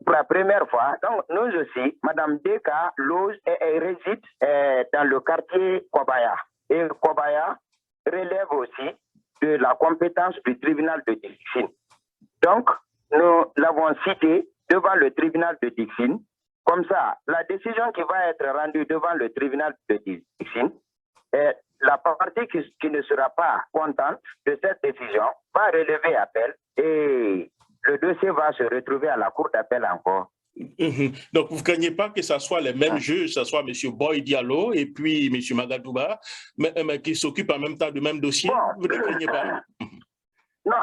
Speaker 7: pour la première fois. Donc, nous aussi, Mme Deka loge et réside dans le quartier Kobaya. Et Kobaya relève aussi de la compétence du tribunal de Dixine. Donc, nous l'avons cité devant le tribunal de Dixine. Comme ça, la décision qui va être rendue devant le tribunal de Dixine, la partie qui ne sera pas contente de cette décision va relever appel et le dossier va se retrouver à la cour d'appel encore.
Speaker 1: Donc, vous ne craignez pas que ce soit les mêmes juges, que ce soit M. Boy Diallo et puis M. Magadouba, mais qui s'occupent en même temps du même dossier? Vous ne craignez pas?
Speaker 7: Non,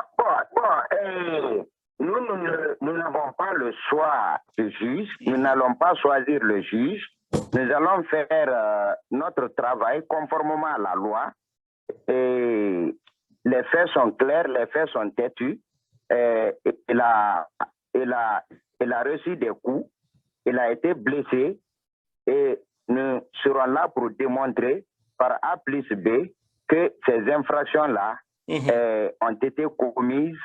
Speaker 7: nous n'avons pas le choix de juge, nous n'allons pas choisir le juge, nous allons faire notre travail conformément à la loi. Et les faits sont clairs, les faits sont têtus. Il a reçu des coups, il a été blessé et nous serons là pour démontrer par A plus B que ces infractions-là ont été commises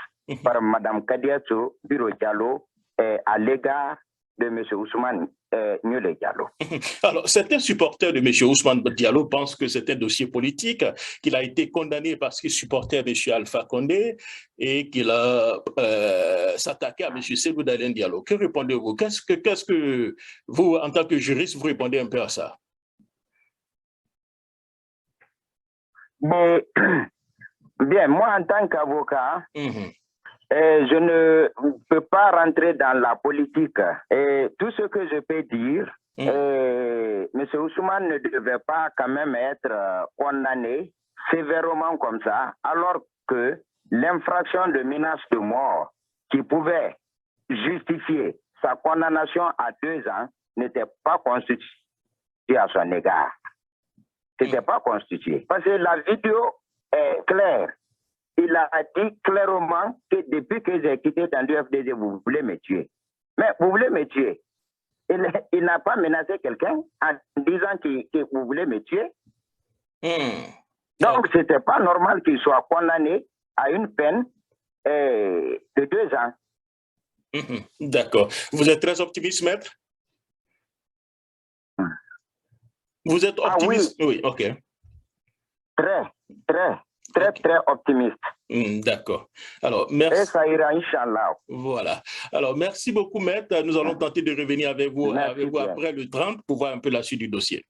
Speaker 7: par Mme Kadiatou Biro Diallo à l'égard de M. Ousmane Niolé Diallo.
Speaker 1: Alors, certains supporters de M. Ousmane Diallo pensent que c'est un dossier politique, qu'il a été condamné parce qu'il supportait M. Alpha Condé et qu'il a s'attaqué à M. Sékou Dalein Diallo. Que répondez-vous? Qu'est-ce que vous, en tant que juriste, vous répondez un peu à ça?
Speaker 7: Bien, moi, en tant qu'avocat, je ne peux pas rentrer dans la politique. Et tout ce que je peux dire, M. Ousmane ne devait pas quand même être condamné sévèrement comme ça, alors que l'infraction de menace de mort qui pouvait justifier sa condamnation à 2 ans n'était pas constituée à son égard. C'était pas constitué. Parce que la vidéo est claire. Il a dit clairement que depuis que j'ai quitté dans l'UFDG, vous voulez me tuer. Mais vous voulez me tuer. Il n'a pas menacé quelqu'un en disant que vous voulez me tuer. Donc, ce n'était pas normal qu'il soit condamné à une peine de 2 ans.
Speaker 1: D'accord. Vous êtes très optimiste, maître? Vous êtes optimiste? Oui, ok.
Speaker 7: Très optimiste.
Speaker 1: D'accord. Alors, merci.
Speaker 7: Et ça ira, Inch'Allah.
Speaker 1: Voilà. Alors, merci beaucoup, maître. Nous allons tenter de revenir avec vous après le 30 pour voir un peu la suite du dossier.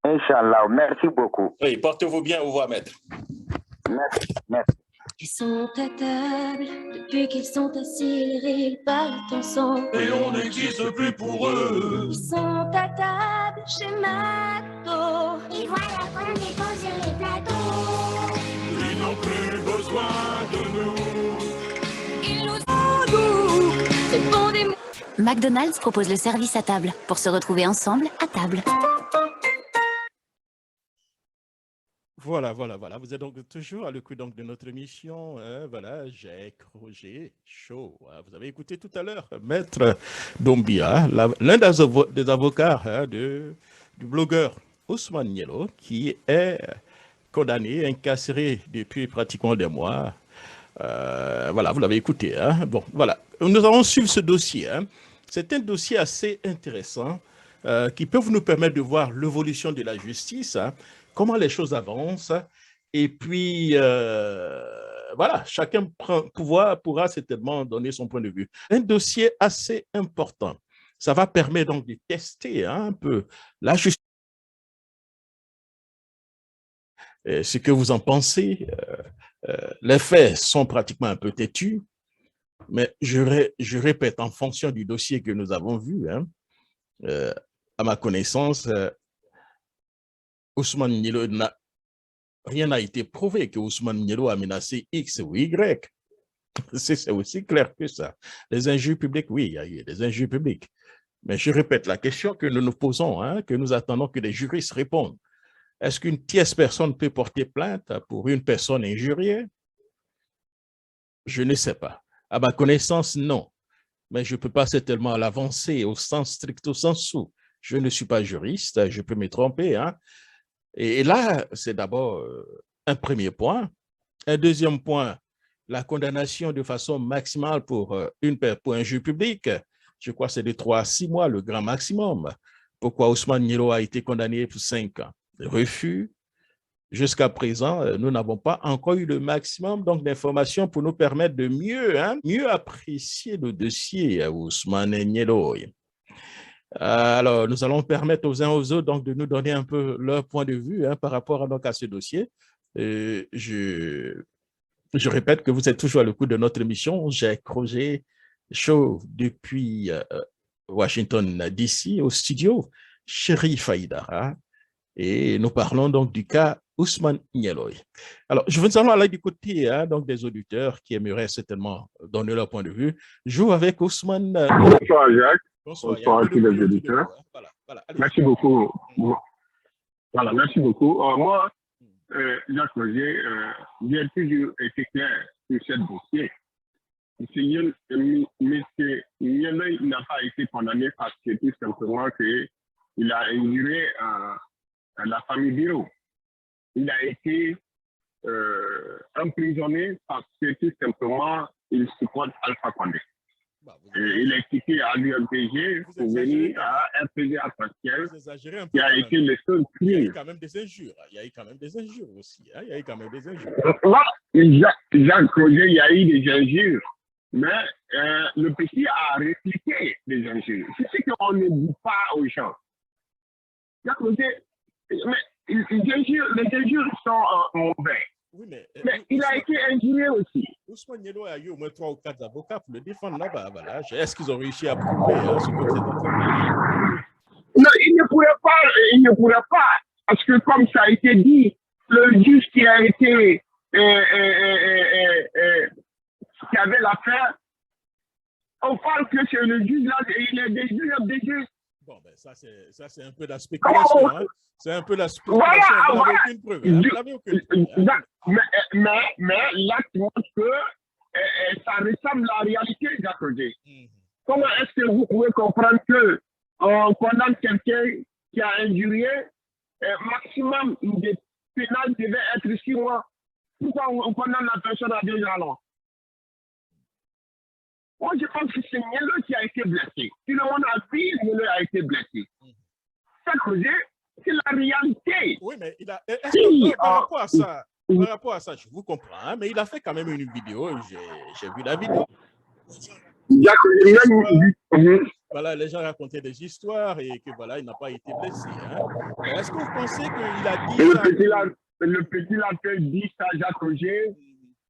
Speaker 7: Inch'Allah. Merci beaucoup.
Speaker 1: Oui, portez-vous bien. Au revoir, maître.
Speaker 7: Merci.
Speaker 8: Ils sont à table, depuis qu'ils sont assis, ils parlent ensemble.
Speaker 9: Et on n'existe plus pour eux.
Speaker 8: Ils sont à table chez McDo.
Speaker 5: Et voilà qu'on dépose sur les plateaux.
Speaker 9: Ils n'ont plus besoin de nous.
Speaker 8: Ils nous ont doux, c'est bon des mots.
Speaker 10: McDonald's propose le service à table pour se retrouver ensemble à table.
Speaker 1: Voilà. Vous êtes donc toujours à l'écoute de notre émission. Voilà, Jacques Roger Show. Vous avez écouté tout à l'heure Maître Doumbia, l'un des avocats du blogueur Ousmane Nielo, qui est condamné, incarcéré depuis pratiquement des mois. Voilà, vous l'avez écouté. Bon, voilà. Nous allons suivre ce dossier. C'est un dossier assez intéressant qui peut nous permettre de voir l'évolution de la justice, comment les choses avancent, et puis, voilà, chacun pourra certainement donner son point de vue. Un dossier assez important. Ça va permettre donc de tester un peu la justice. Ce que vous en pensez, les faits sont pratiquement un peu têtus, mais je répète, en fonction du dossier que nous avons vu, à ma connaissance, Ousmane Nielo rien n'a été prouvé que Ousmane Nielo a menacé X ou Y. C'est aussi clair que ça. Les injures publiques, oui, il y a eu des injures publiques. Mais je répète, la question que nous nous posons, que nous attendons que les juristes répondent. Est-ce qu'une tierce personne peut porter plainte pour une personne injuriée? Je ne sais pas. À ma connaissance, non. Mais je ne peux pas certainement l'avancer au sens stricto sensu. Je ne suis pas juriste, je peux me tromper. Et là, c'est d'abord un premier point. Un deuxième point, la condamnation de façon maximale pour un jeu public. Je crois que c'est de 3 à 6 mois, le grand maximum. Pourquoi Ousmane Nyelo a été condamné pour 5 ans? Refus. Jusqu'à présent, nous n'avons pas encore eu le maximum d'informations pour nous permettre de mieux apprécier le dossier Ousmane Nyelo. Alors, nous allons permettre aux uns aux autres donc, de nous donner un peu leur point de vue par rapport à ce dossier. Je répète que vous êtes toujours à l'écoute de notre émission. J'ai Roger Chauve depuis Washington, D.C., au studio Chérif Haïdara. Et nous parlons donc du cas Ousmane Nyelo. Alors, je vous allons aller du côté donc des auditeurs qui aimeraient certainement donner leur point de vue. Je joue avec Ousmane.
Speaker 11: Bonsoir, Jacques. Bonsoir à tous les auditeurs.
Speaker 1: Voilà,
Speaker 11: merci beaucoup. Voilà, merci beaucoup. Moi, Jacques Roger, j'ai toujours été clair sur ce dossier. M. Nyelo n'a pas été condamné parce que tout simplement qu'il a injuré la famille Biro. Il a été emprisonné parce que tout simplement il supporte Alpha Condé. Il a quitté à l'UMPG pour venir à RPG à Pascal, qui a été le seul crime.
Speaker 1: Il y a eu quand même des injures. Il y a eu quand même des injures aussi. Il y a eu quand même des injures.
Speaker 11: Jacques Roger, il y a eu des injures. Mais le petit a répliqué les injures. C'est ce qu'on ne dit pas aux gens. Jacques Roger, mais les injures sont mauvais.
Speaker 1: Oui,
Speaker 11: mais il a été injurié aussi.
Speaker 1: Ousmane Nyelo a eu au moins 3 ou 4 avocats pour le défendre là-bas. Voilà. Est-ce qu'ils ont réussi à prouver ce que c'est?
Speaker 11: Non, il ne pourrait pas. Parce que comme ça a été dit, le juge qui a été qui avait l'affaire, on parle que c'est le juge là, il est des juges.
Speaker 1: Bon, ben ça c'est un peu la spéculation. C'est un peu la spéculation. Vous n'avez aucune preuve. Vous n'avez aucune preuve.
Speaker 11: Mais là, tu montres que ça ressemble à la réalité, Jacques Roger. Comment est-ce que vous pouvez comprendre qu'on condamne quelqu'un qui a injurié, maximum des pénales devait être 6 mois? Pourquoi on condamne la personne à 2 ans alors? Moi, je pense que c'est Nyelo qui a été blessé. Tout le monde a vu Nyelo a été blessé. Jacques Roger, c'est la réalité.
Speaker 1: Oui, mais il a. Est-ce que par rapport à ça, je vous comprends, mais il a fait quand même une vidéo. J'ai vu la vidéo. Voilà, les gens racontaient des histoires et que voilà, il n'a pas été blessé. Est-ce que vous pensez qu'il a dit
Speaker 11: le petit l'a dit ça, Jacques Roger,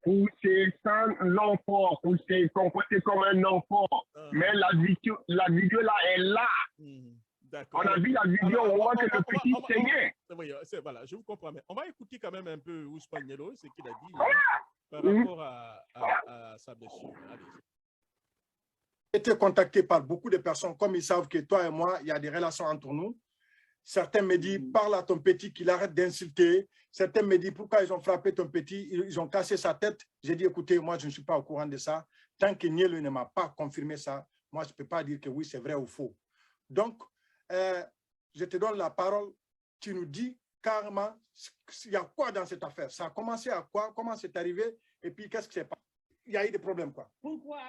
Speaker 11: pour ses sans l'enfant, pour se comporter comme un enfant. Mais la vidéo là est là. On a vu la vidéo, on voit que le petit saignait.
Speaker 1: Voilà, je vous comprends. Mais on va écouter quand même un peu Ousmane Nyelo, ce qu'il a dit par rapport à sa blessure.
Speaker 4: J'ai été contacté par beaucoup de personnes, comme ils savent que toi et moi, il y a des relations entre nous. Certains me disent, parle à ton petit qu'il arrête d'insulter. Certains me disent, pourquoi ils ont frappé ton petit, ils ont cassé sa tête. J'ai dit, écoutez, moi, je ne suis pas au courant de ça. Tant que Nyelo ne m'a pas confirmé ça, moi, je ne peux pas dire que oui, c'est vrai ou faux. Donc, je te donne la parole. Tu nous dis carrément, il y a quoi dans cette affaire? Ça a commencé à quoi? Comment c'est arrivé? Et puis, qu'est-ce qui s'est passé? Il y a eu des problèmes, quoi.
Speaker 12: Pourquoi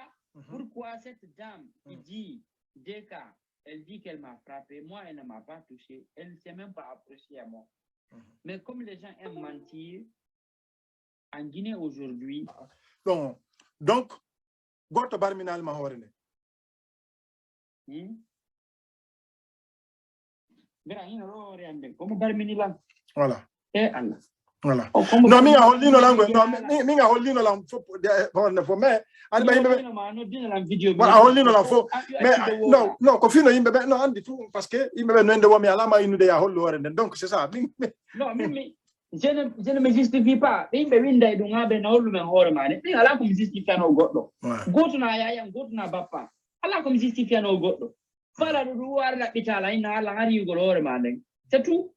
Speaker 12: cette dame qui dit des cas, elle dit qu'elle m'a frappé, moi elle ne m'a pas touché, elle ne s'est même pas appréciée à moi. Mais comme les gens aiment mentir, en Guinée aujourd'hui...
Speaker 4: Donc, Goto Barminal Mahorene. Voilà. Voilà. Non, minga holdino langue, no, minga holdino lang fo mais ani ba yimbe voilà holdino lang fo mais non ko fino yimbe non andi fu parce que yimbe no ende wo mi alama inu de ya hollo wore donc c'est ça
Speaker 12: non mais je ne me justifie pas yimbe winda do ngabe na hollo men hore mane mi ala ko mi justifie no goddo goto na yaya goto na bappa ala ko mi justifie no goddo fala do war la bitala ina ala ngari go hore mane c'est tout.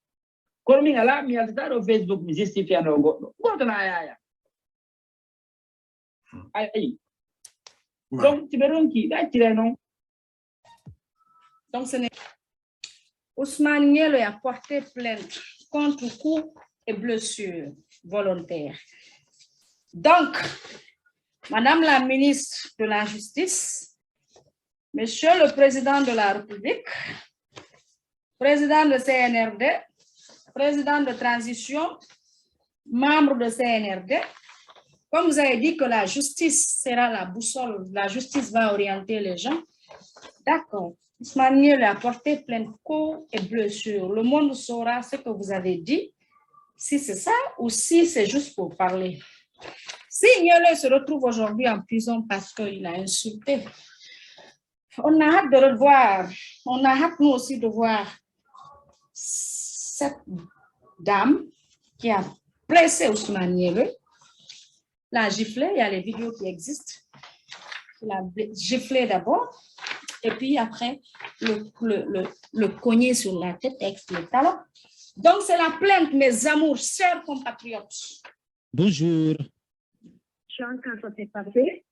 Speaker 12: Quand mi ala mi alta do Facebook mi justifia no goddo na yaya ai donc tu verras qui da tire non
Speaker 13: donc Ousmane Nyelo a porté plainte contre coups et blessures volontaires. Donc Madame la ministre de la Justice, Monsieur le Président de la République, Président de CNRD, Président de transition, membre de CNRD, comme vous avez dit que la justice sera la boussole, la justice va orienter les gens, d'accord. Ousmane Niélo a porté plainte coups et blessures. Le monde saura ce que vous avez dit, si c'est ça ou si c'est juste pour parler. Si Niélo se retrouve aujourd'hui en prison parce qu'il a insulté, on a hâte de revoir, on a hâte nous aussi de voir cette dame qui a blessé Ousmane Niélo, l'a giflé, il y a les vidéos qui existent, il a giflé d'abord, et puis après, le cogner sur la tête avec le talon. Donc, c'est la plainte, mes amours, chers compatriotes.
Speaker 14: Bonjour.
Speaker 15: Jean, quand ça s'est passé,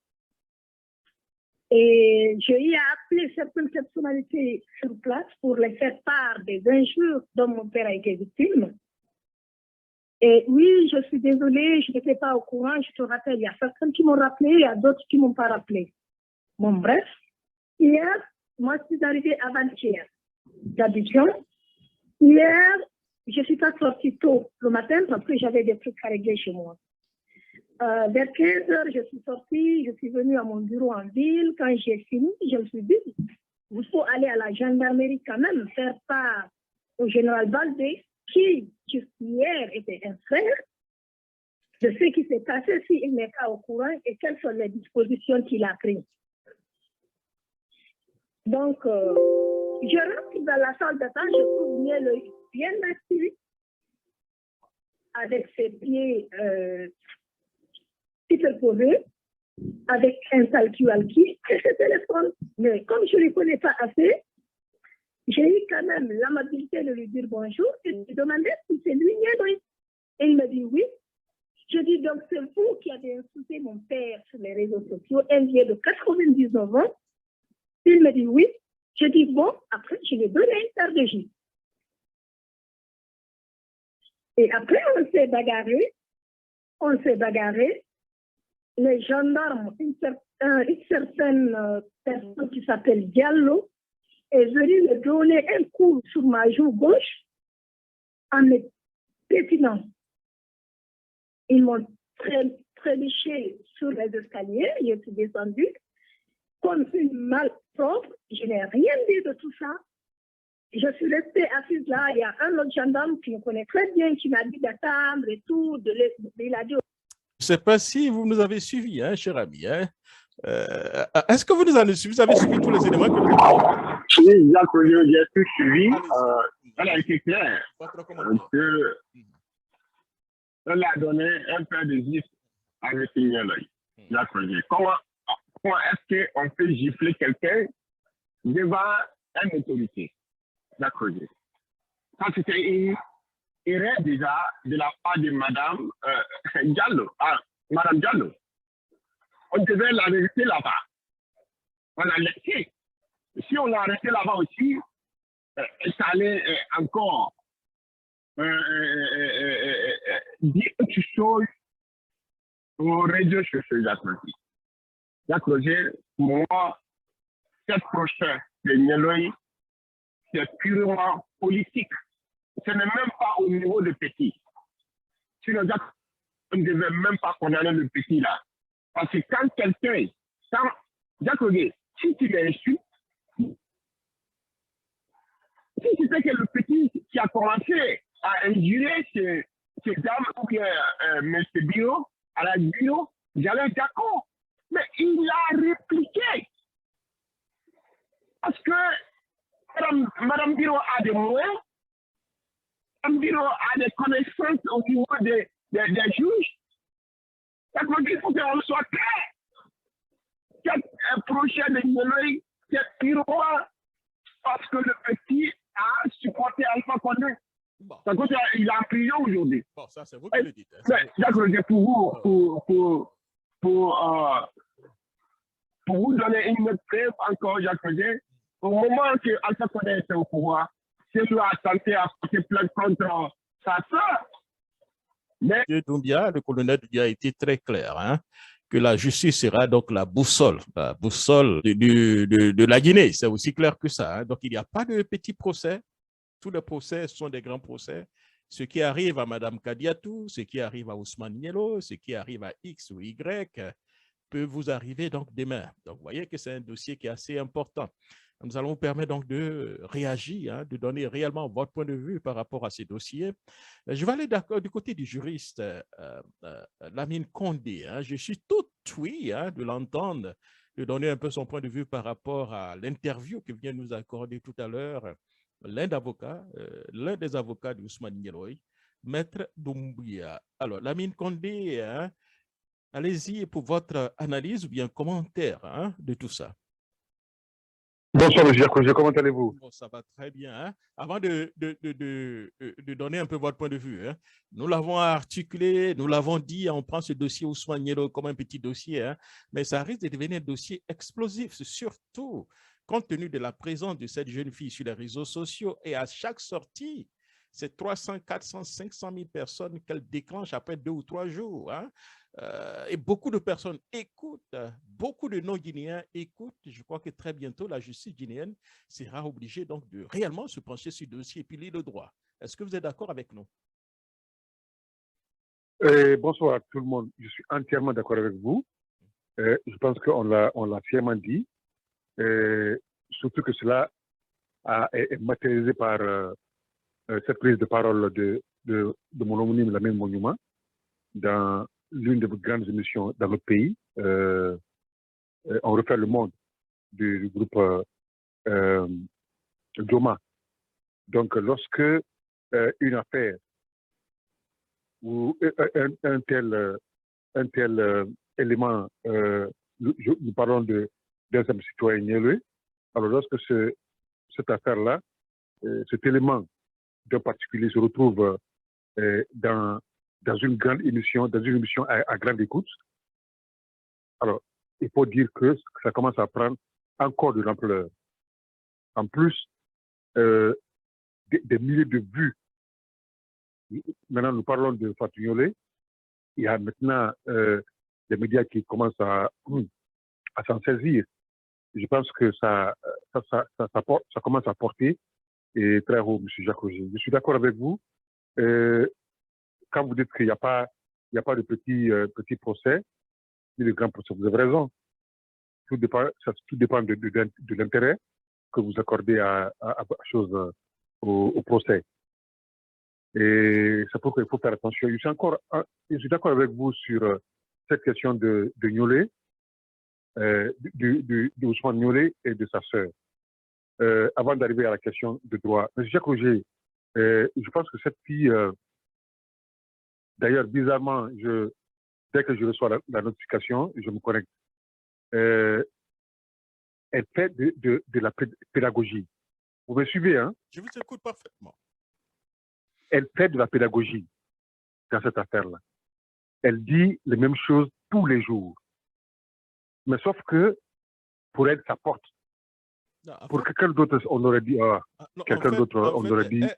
Speaker 15: et j'ai appelé certaines personnalités sur place pour les faire part des injures dont mon père a été victime. Et oui, je suis désolée, je n'étais pas au courant, je te rappelle, il y a certains qui m'ont rappelé, il y a d'autres qui ne m'ont pas rappelé. Bon, bref. Hier, moi, je suis arrivée avant-hier d'Abidjan. Hier, je ne suis pas sortie tôt le matin parce que j'avais des trucs à régler chez moi. Vers 15 heures, je suis sortie, je suis venue à mon bureau en ville. Quand j'ai fini, je me suis dit, il faut aller à la gendarmerie quand même, faire part au général Baldé, qui, hier, était un frère, de ce qui s'est passé s'il n'est pas au courant et quelles sont les dispositions qu'il a prises. Donc, je rentre dans la salle d'attente, je trouve Niélo bien assis, avec ses pieds superposés, avec un talkie-walkie et ses téléphones. Mais comme je ne le connais pas assez, j'ai eu quand même l'amabilité de lui dire bonjour et de lui demander si c'est lui Niélo. Et il me dit oui. Je dis donc c'est vous qui avez insulté mon père sur les réseaux sociaux, un vieux de 99 ans. Il me dit oui. Je dis bon, après, je lui ai donné une paire de gifles. Et après, on s'est bagarré. Les gendarmes, une certaine personne qui s'appelle Diallo, est venue me donner un coup sur ma joue gauche en me pétinant. Ils m'ont trébuché sur les escaliers, je suis descendue. Comme une malpropre, je n'ai rien dit de tout ça. Je suis restée assise là. Il y a un autre gendarme qui me connaît très bien, qui m'a dit d'attendre et tout. Il a dit.
Speaker 1: Je ne sais pas si vous nous avez suivis, hein, cher ami. Hein? Est-ce que vous nous avez suivis? Vous avez suivi tous les éléments que nous avons?
Speaker 11: Oui, j'ai tout suivi. Elle a été claire. Elle a donné un peu de gifle à M. Niélo. Comment est-ce qu'on peut gifler quelqu'un devant une autorité? D'accord. Ça, c'était une erreur déjà de la part de Madame Diallo. Madame Diallo. On devait l'arrêter là-bas. On l'a laissé. Si on l'a arrêté là-bas aussi, ça allait encore dire autre chose aux réseaux sociaux d'Atlantique. D'accord, moi, cette prochaine de Niélo, c'est purement politique. Ce n'est même pas au niveau de petit. Sinon, on ne devait même pas condamner le petit là. Parce que quand quelqu'un, d'accord, si tu l'insultes, si tu sais que le petit qui a commencé à injurer ces dames ou bien M. Biro, à la Biro, j'allais d'accord. Mais il a répliqué. Parce que Madame Biro a des moyens, Madame Biro a des connaissances au niveau des juges. Donc, il faut qu'on soit clair. Cette prochaine de Niélo, cette Biro, parce que le petit a supporté Alpha Condé. Bon. Il est en prison aujourd'hui.
Speaker 1: Bon, ça, c'est vous qui le dites. Hein,
Speaker 11: d'accord, pour vous donner une autre preuve encore, Jacques Roger, au moment que Alpha Condé était au pouvoir, c'est lui a tenté à porter plainte contre sa sœur.
Speaker 1: Mais le colonel Doumbia a été très clair. Hein? que la justice sera donc la boussole de la Guinée. C'est aussi clair que ça. Hein. Donc, il n'y a pas de petits procès. Tous les procès sont des grands procès. Ce qui arrive à Mme Kadiatou, ce qui arrive à Ousmane Nielo, ce qui arrive à X ou Y peut vous arriver donc demain. Donc, vous voyez que c'est un dossier qui est assez important. Nous allons vous permettre donc de réagir, hein, de donner réellement votre point de vue par rapport à ces dossiers. Je vais aller du côté du juriste Lamine Condé. Hein. Je suis tout oui hein, de l'entendre, de donner un peu son point de vue par rapport à l'interview que vient nous accorder tout à l'heure l'un des avocats d'Ousmane Nielo, Maître Doumbouya. Alors, Lamine Condé, hein, allez-y pour votre analyse ou bien commentaire hein, de tout ça.
Speaker 14: Bonsoir, M. Jacques, comment allez-vous?
Speaker 1: Bon, ça va très bien. Hein? Avant de donner un peu votre point de vue, hein, nous l'avons articulé, nous l'avons dit, on prend ce dossier Ousmane Nielo comme un petit dossier, hein, mais ça risque de devenir un dossier explosif, surtout compte tenu de la présence de cette jeune fille sur les réseaux sociaux et à chaque sortie, c'est 300, 400, 500 000 personnes qu'elle déclenche après 2 ou 3 jours. Hein. Et beaucoup de personnes écoutent, beaucoup de non-guinéens écoutent. Je crois que très bientôt, la justice guinéenne sera obligée donc de réellement se pencher sur le dossier et puis lire le droit. Est-ce que vous êtes d'accord avec nous?
Speaker 14: Bonsoir à tout le monde. Je suis entièrement d'accord avec vous. Je pense qu'on l'a fièrement dit. Surtout que cela est matérialisé par cette prise de parole de mon homonyme Lamine Monument dans l'une de vos grandes émissions dans notre pays. On refait le monde du groupe Doma. Donc, lorsque une affaire ou un tel élément, nous parlons d'un simple citoyen nielé, alors lorsque cette affaire-là, cet élément d'un particulier se retrouve dans une grande émission, à grande écoute, alors il faut dire que ça commence à prendre encore de l'ampleur. En plus, des milliers de vues. Maintenant, nous parlons de Fatou Niolé. Il y a maintenant des médias qui commencent à s'en saisir. Je pense que ça commence à porter et très haut, M. Jacques Roger. Je suis d'accord avec vous. Quand vous dites qu'il n'y a pas de petits procès, ni de grands procès, vous avez raison. Tout dépend de l'intérêt que vous accordez au procès. Et c'est pourquoi il faut faire attention. Je suis d'accord avec vous sur cette question de Niolé, de Ousmane Niolé et de sa sœur. Avant d'arriver à la question de droit, M. Jacques Roger, je pense que cette fille, d'ailleurs, bizarrement, dès que je reçois la notification, je me connecte. Elle fait de la pédagogie. Vous me suivez, hein?
Speaker 1: Je vous écoute parfaitement.
Speaker 14: Elle fait de la pédagogie dans cette affaire-là. Elle dit les mêmes choses tous les jours. Mais sauf que pour elle, ça porte. Pour quelqu'un d'autre, on aurait dit,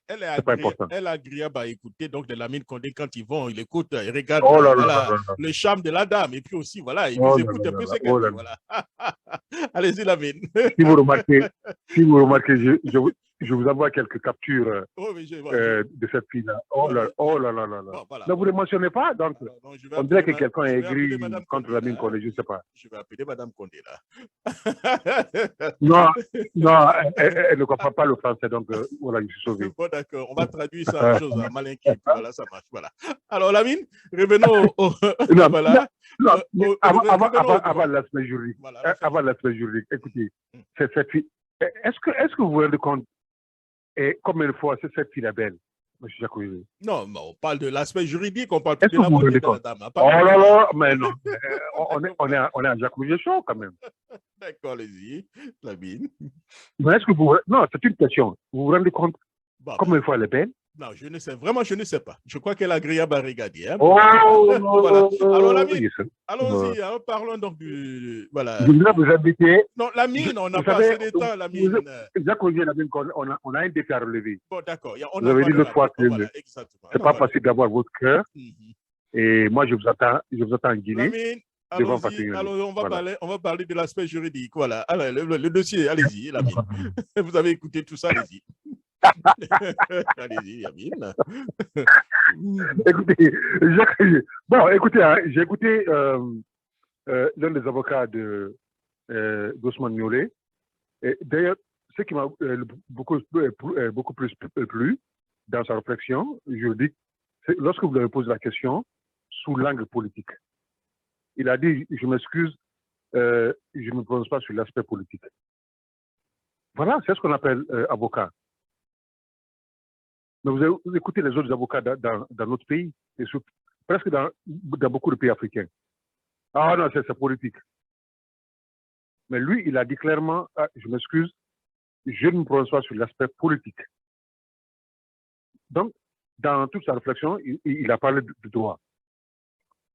Speaker 14: c'est pas important.
Speaker 1: Elle est agréable à écouter, donc de Lamine Condé, quand ils vont, ils écoutent, ils regardent le charme de la dame, et puis aussi, voilà, ils écoutent un peu ce qu'elle dit, voilà. Allez-y, Lamine.
Speaker 14: Si vous remarquez, je vous envoie quelques captures de cette fille-là. Oh là là là. Bon, voilà. Ne vous les mentionnez pas, donc on dirait que quelqu'un est aigri contre Lamine Condé, je ne sais pas.
Speaker 1: Je vais appeler Mme Condé, là.
Speaker 14: Non, elle ne comprend pas le français, donc voilà, je suis sauvé.
Speaker 1: Bon, d'accord, on va traduire ça en chose malinquée. Voilà, ça marche. Voilà. Alors, Lamine, revenons au.
Speaker 14: Avant l'aspect juridique. Voilà, avant l'aspect juridique, écoutez, cette fille. Est-ce que vous vous rendez compte combien de fois cette fille est belle?
Speaker 1: Non, on parle de l'aspect juridique, on parle plus de la beauté de la dame.
Speaker 14: Oh là là, mais non, on est à Jacques Roger Show quand même.
Speaker 1: D'accord, allez-y, Lamine.
Speaker 14: Mais est-ce que vous... Non, c'est une question. Vous vous rendez compte combien de fois elle est belle?
Speaker 1: Non, je ne sais, vraiment, je ne sais pas. Je crois qu'elle est agréable à regarder. Hein.
Speaker 14: Voilà.
Speaker 1: Alors, Lamine, allons-y, parlons donc du... Voilà.
Speaker 14: Je voudrais vous inviter...
Speaker 1: Non, Lamine, on n'a pas assez de temps, Lamine.
Speaker 14: Jacques Roger, on a un défi à relever.
Speaker 1: Bon, d'accord.
Speaker 14: Vous avez dit l'autre fois que c'est pas facile d'avoir votre cœur. Et moi, je vous attends en Guinée. devant Fatou.
Speaker 1: Alors, on va parler de l'aspect juridique. Voilà. Alors, le dossier, allez-y, Lamine. Vous avez écouté tout ça, allez-y. Allez-y, Lamine.
Speaker 14: Écoutez, j'ai écouté l'un des avocats d'Ousmane Niolé. D'ailleurs, ce qui m'a beaucoup plus plu dans sa réflexion juridique, c'est lorsque vous lui avez posé la question sous l'angle politique. Il a dit, je m'excuse, je ne me prononce pas sur l'aspect politique. Voilà, c'est ce qu'on appelle avocat. Mais vous écoutez les autres avocats dans notre pays, et presque dans beaucoup de pays africains. Ah non, c'est politique. Mais lui, il a dit clairement, je m'excuse, je ne me prononce pas sur l'aspect politique. Donc, dans toute sa réflexion, il a parlé de droit.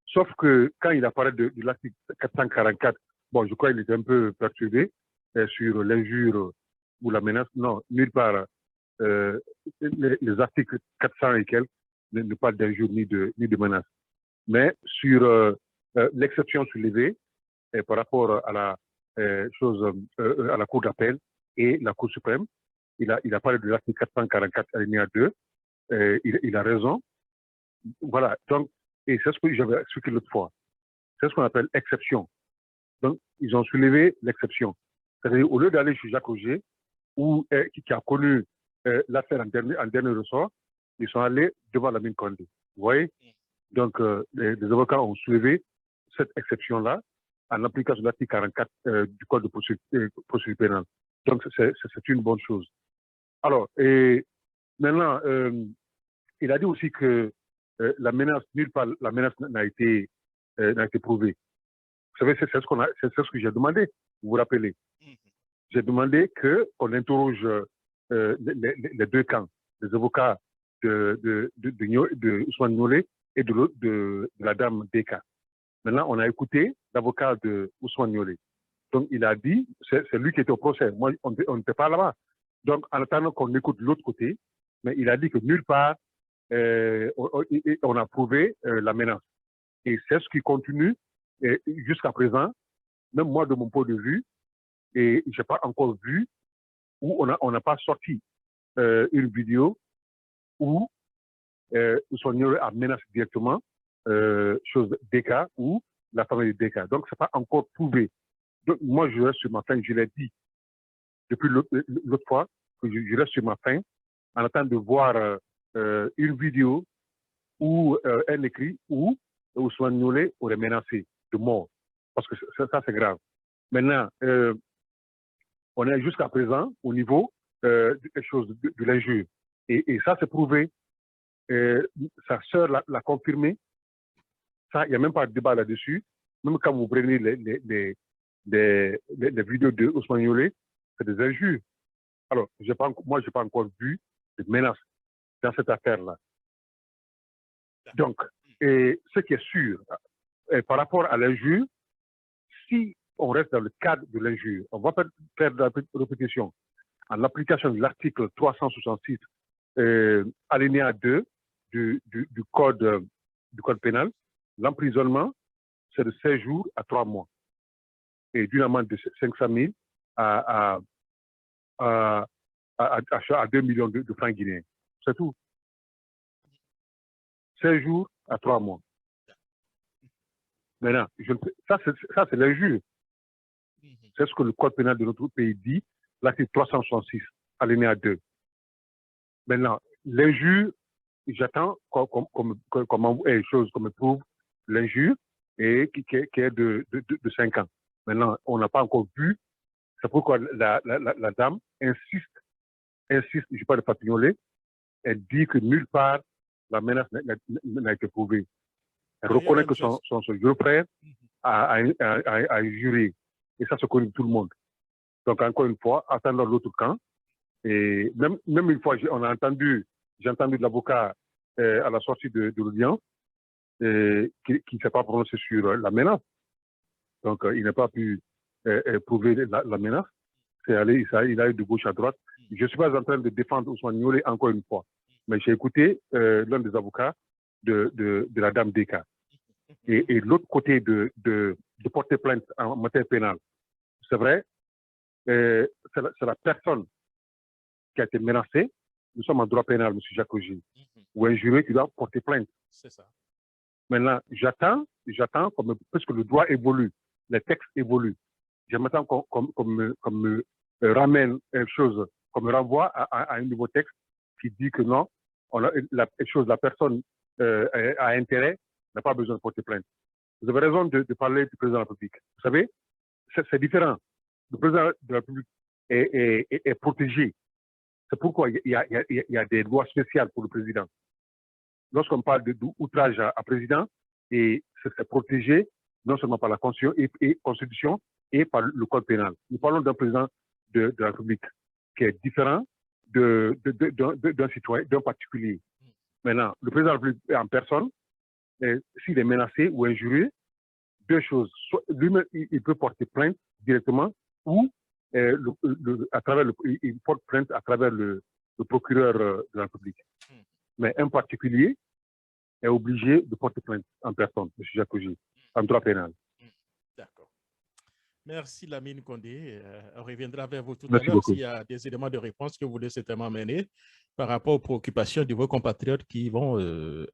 Speaker 14: Sauf que quand il a parlé de l'article 444, bon, je crois qu'il était un peu perturbé sur l'injure ou la menace. Non, nulle part. Les articles 400 et quelques ne parlent d'injure ni de menace. Mais sur l'exception soulevée par rapport à la à la Cour d'appel et la Cour suprême, il a parlé de l'article 444 alinéa 2. Il a raison. Voilà. Donc, et c'est ce que j'avais expliqué l'autre fois. C'est ce qu'on appelle exception. Donc, ils ont soulevé l'exception. C'est-à-dire, au lieu d'aller chez Jacques Roger, qui a connu l'affaire en dernier ressort, ils sont allés devant Lamine Condé. Vous voyez? Donc, les avocats ont soulevé cette exception-là en application de l'article 44 du Code de procédure pénale. Donc, c'est une bonne chose. Alors, et maintenant, il a dit aussi que la menace, nulle part, la menace n'a été prouvée. Vous savez, c'est ce que j'ai demandé, vous vous rappelez. J'ai demandé qu'on interroge les deux camps, les avocats de Ousmane Niolé et de la dame Deka. Maintenant, on a écouté l'avocat de Ousmane Niolé. Donc, il a dit, c'est lui qui était au procès. Moi, on n'était pas là-bas. Donc, en attendant qu'on écoute l'autre côté, mais il a dit que nulle part, on a prouvé la menace. Et c'est ce qui continue jusqu'à présent, même moi, de mon point de vue, et je n'ai pas encore vu où on n'a pas sorti une vidéo où Ousmane Niolé a menacé directement chose Deka ou la famille de Deka. Donc, ce n'est pas encore prouvé. Donc, moi, je reste sur ma faim, je l'ai dit depuis l'autre fois, que je reste sur ma faim en attendant de voir une vidéo ou un écrit où Ousmane Niolé aurait menacé de mort. Parce que ça c'est grave. Maintenant, on est jusqu'à présent au niveau de l'injure. Et ça, c'est prouvé. Sa sœur l'a confirmé. Ça, il n'y a même pas de débat là-dessus. Même quand vous prenez les vidéos de Ousmane Niolé, c'est des injures. Alors, moi, je n'ai pas encore vu de menaces dans cette affaire-là. Donc, et ce qui est sûr, par rapport à l'injure, si on reste dans le cadre de l'injure, on va faire de la répétition. En application de l'article 366, alinéa 2 du code pénal, l'emprisonnement, c'est de 16 jours à 3 mois. Et d'une amende de 500 000 à 2 millions de francs guinéens. C'est tout. 16 jours à 3 mois. Maintenant, ça c'est l'injure. C'est ce que le code pénal de notre pays dit, l'article 366, alinéa 2. Maintenant, l'injure, j'attends comme une chose qu'on me prouve l'injure et qui est de 5 ans. Maintenant, on n'a pas encore vu. C'est pourquoi la dame insiste, je parle de Fatou Niolé, elle dit que nulle part la menace n'a été prouvée. Elle reconnaît que son frère a juré. Et ça se connaît tout le monde. Donc, encore une fois, attendons l'autre camp. Et même une fois, j'ai entendu de l'avocat à la sortie de l'audience qui ne s'est pas prononcé sur la menace. Donc, il n'a pas pu prouver la menace. Il a eu de gauche à droite. Je ne suis pas en train de défendre Ousmane Niolé encore une fois. Mais j'ai écouté l'un des avocats de la dame Deka. et l'autre côté de porter plainte en matière pénale. C'est vrai, c'est la personne qui a été menacée. Nous sommes en droit pénal, M. Jacques-Augy, ou un juré qui doit porter plainte.
Speaker 1: C'est ça.
Speaker 14: Maintenant, j'attends, parce que le droit évolue, les textes évoluent. Je m'attends qu'on me ramène une chose, qu'on me renvoie à un nouveau texte qui dit que non, la personne a intérêt, n'a pas besoin de porter plainte. Vous avez raison de parler du président de la République. Vous savez, c'est différent. Le président de la République est protégé. C'est pourquoi il y a des lois spéciales pour le président. Lorsqu'on parle d'outrage à président, et c'est protégé non seulement par la Constitution et par le Code pénal. Nous parlons d'un président de la République qui est différent d'un citoyen, d'un particulier. Maintenant, le président de la République en personne, s'il est menacé ou injurié, deux choses. Soit lui-même, il peut porter plainte directement ou il porte plainte à travers le procureur de la République. Mais un particulier est obligé de porter plainte en personne, M. Jacques-Augy, en droit pénal.
Speaker 1: D'accord. Merci Lamine Condé. On reviendra vers vous tout à l'heure s'il y a des éléments de réponse que vous voulez certainement mener par rapport aux préoccupations de vos compatriotes qui vont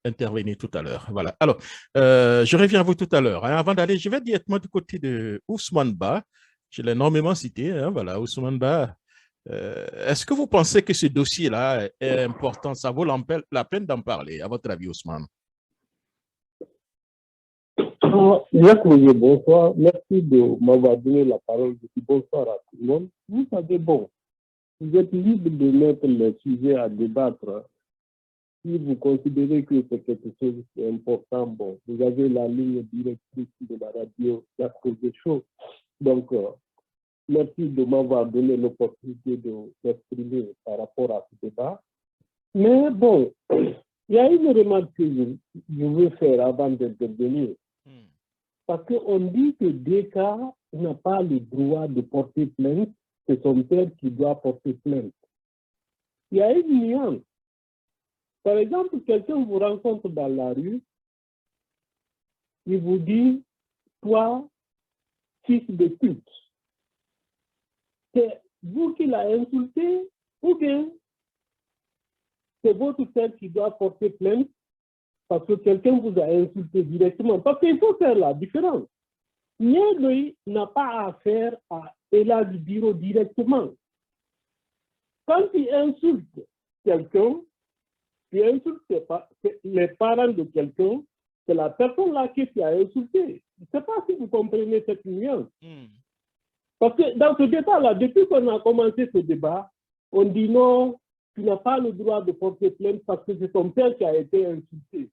Speaker 1: intervenir tout à l'heure. Voilà. Alors, je reviens à vous tout à l'heure. Avant d'aller, je vais directement du côté de Ousmane Ba. Je l'ai énormément cité. Voilà, Ousmane Ba. Est-ce que vous pensez que ce dossier-là est important? Ça vaut la peine d'en parler, à votre avis, Ousmane?
Speaker 16: Jacques-Augy, bonsoir. Merci de m'avoir donné la parole. Bonsoir à tout le monde. Vous savez, bon, vous êtes libre de mettre le sujet à débattre. Si vous considérez que c'est quelque chose d'important, bon, vous avez la ligne directrice de la radio Jacques-Augy Show. Donc, merci de m'avoir donné l'opportunité de m'exprimer par rapport à ce débat. Mais bon, il y a une remarque que je veux faire avant d'intervenir. Parce qu'on dit que Deka n'a pas le droit de porter plainte, c'est son père qui doit porter plainte. Il y a une nuance. Par exemple, quelqu'un vous rencontre dans la rue, il vous dit, toi, fils de pute, c'est vous qui l'avez insulté ou bien c'est votre père qui doit porter plainte parce que quelqu'un vous a insulté directement. Parce qu'il faut faire la différence. Niédoy n'a pas affaire à Ella du bureau directement. Quand il insulte quelqu'un, il insulte les parents de quelqu'un, c'est la personne là qui a insulté. Je ne sais pas si vous comprenez cette nuance. Parce que dans ce débat-là, depuis qu'on a commencé ce débat, on dit non, tu n'as pas le droit de porter plainte parce que c'est ton père qui a été insulté.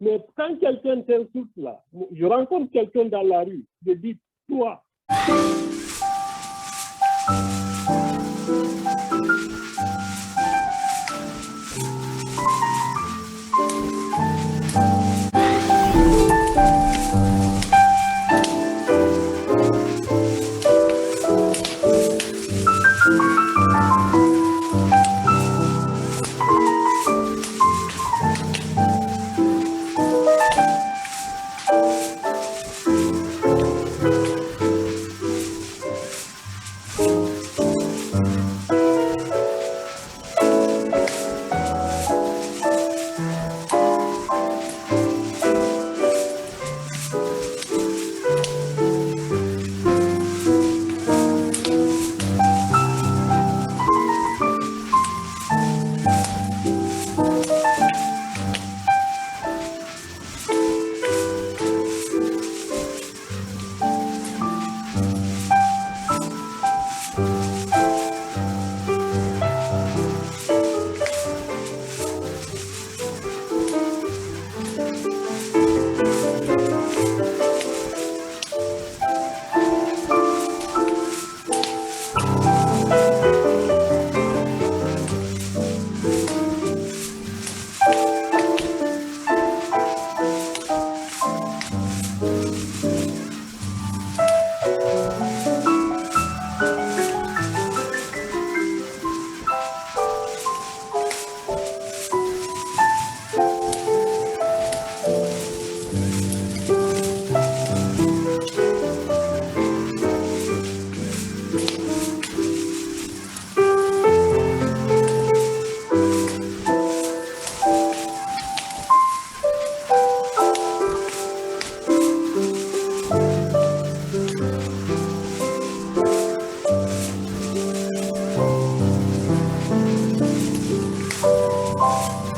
Speaker 16: Mais quand quelqu'un t'insulte là, je rencontre quelqu'un dans la rue, je dis, toi.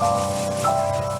Speaker 17: Bye.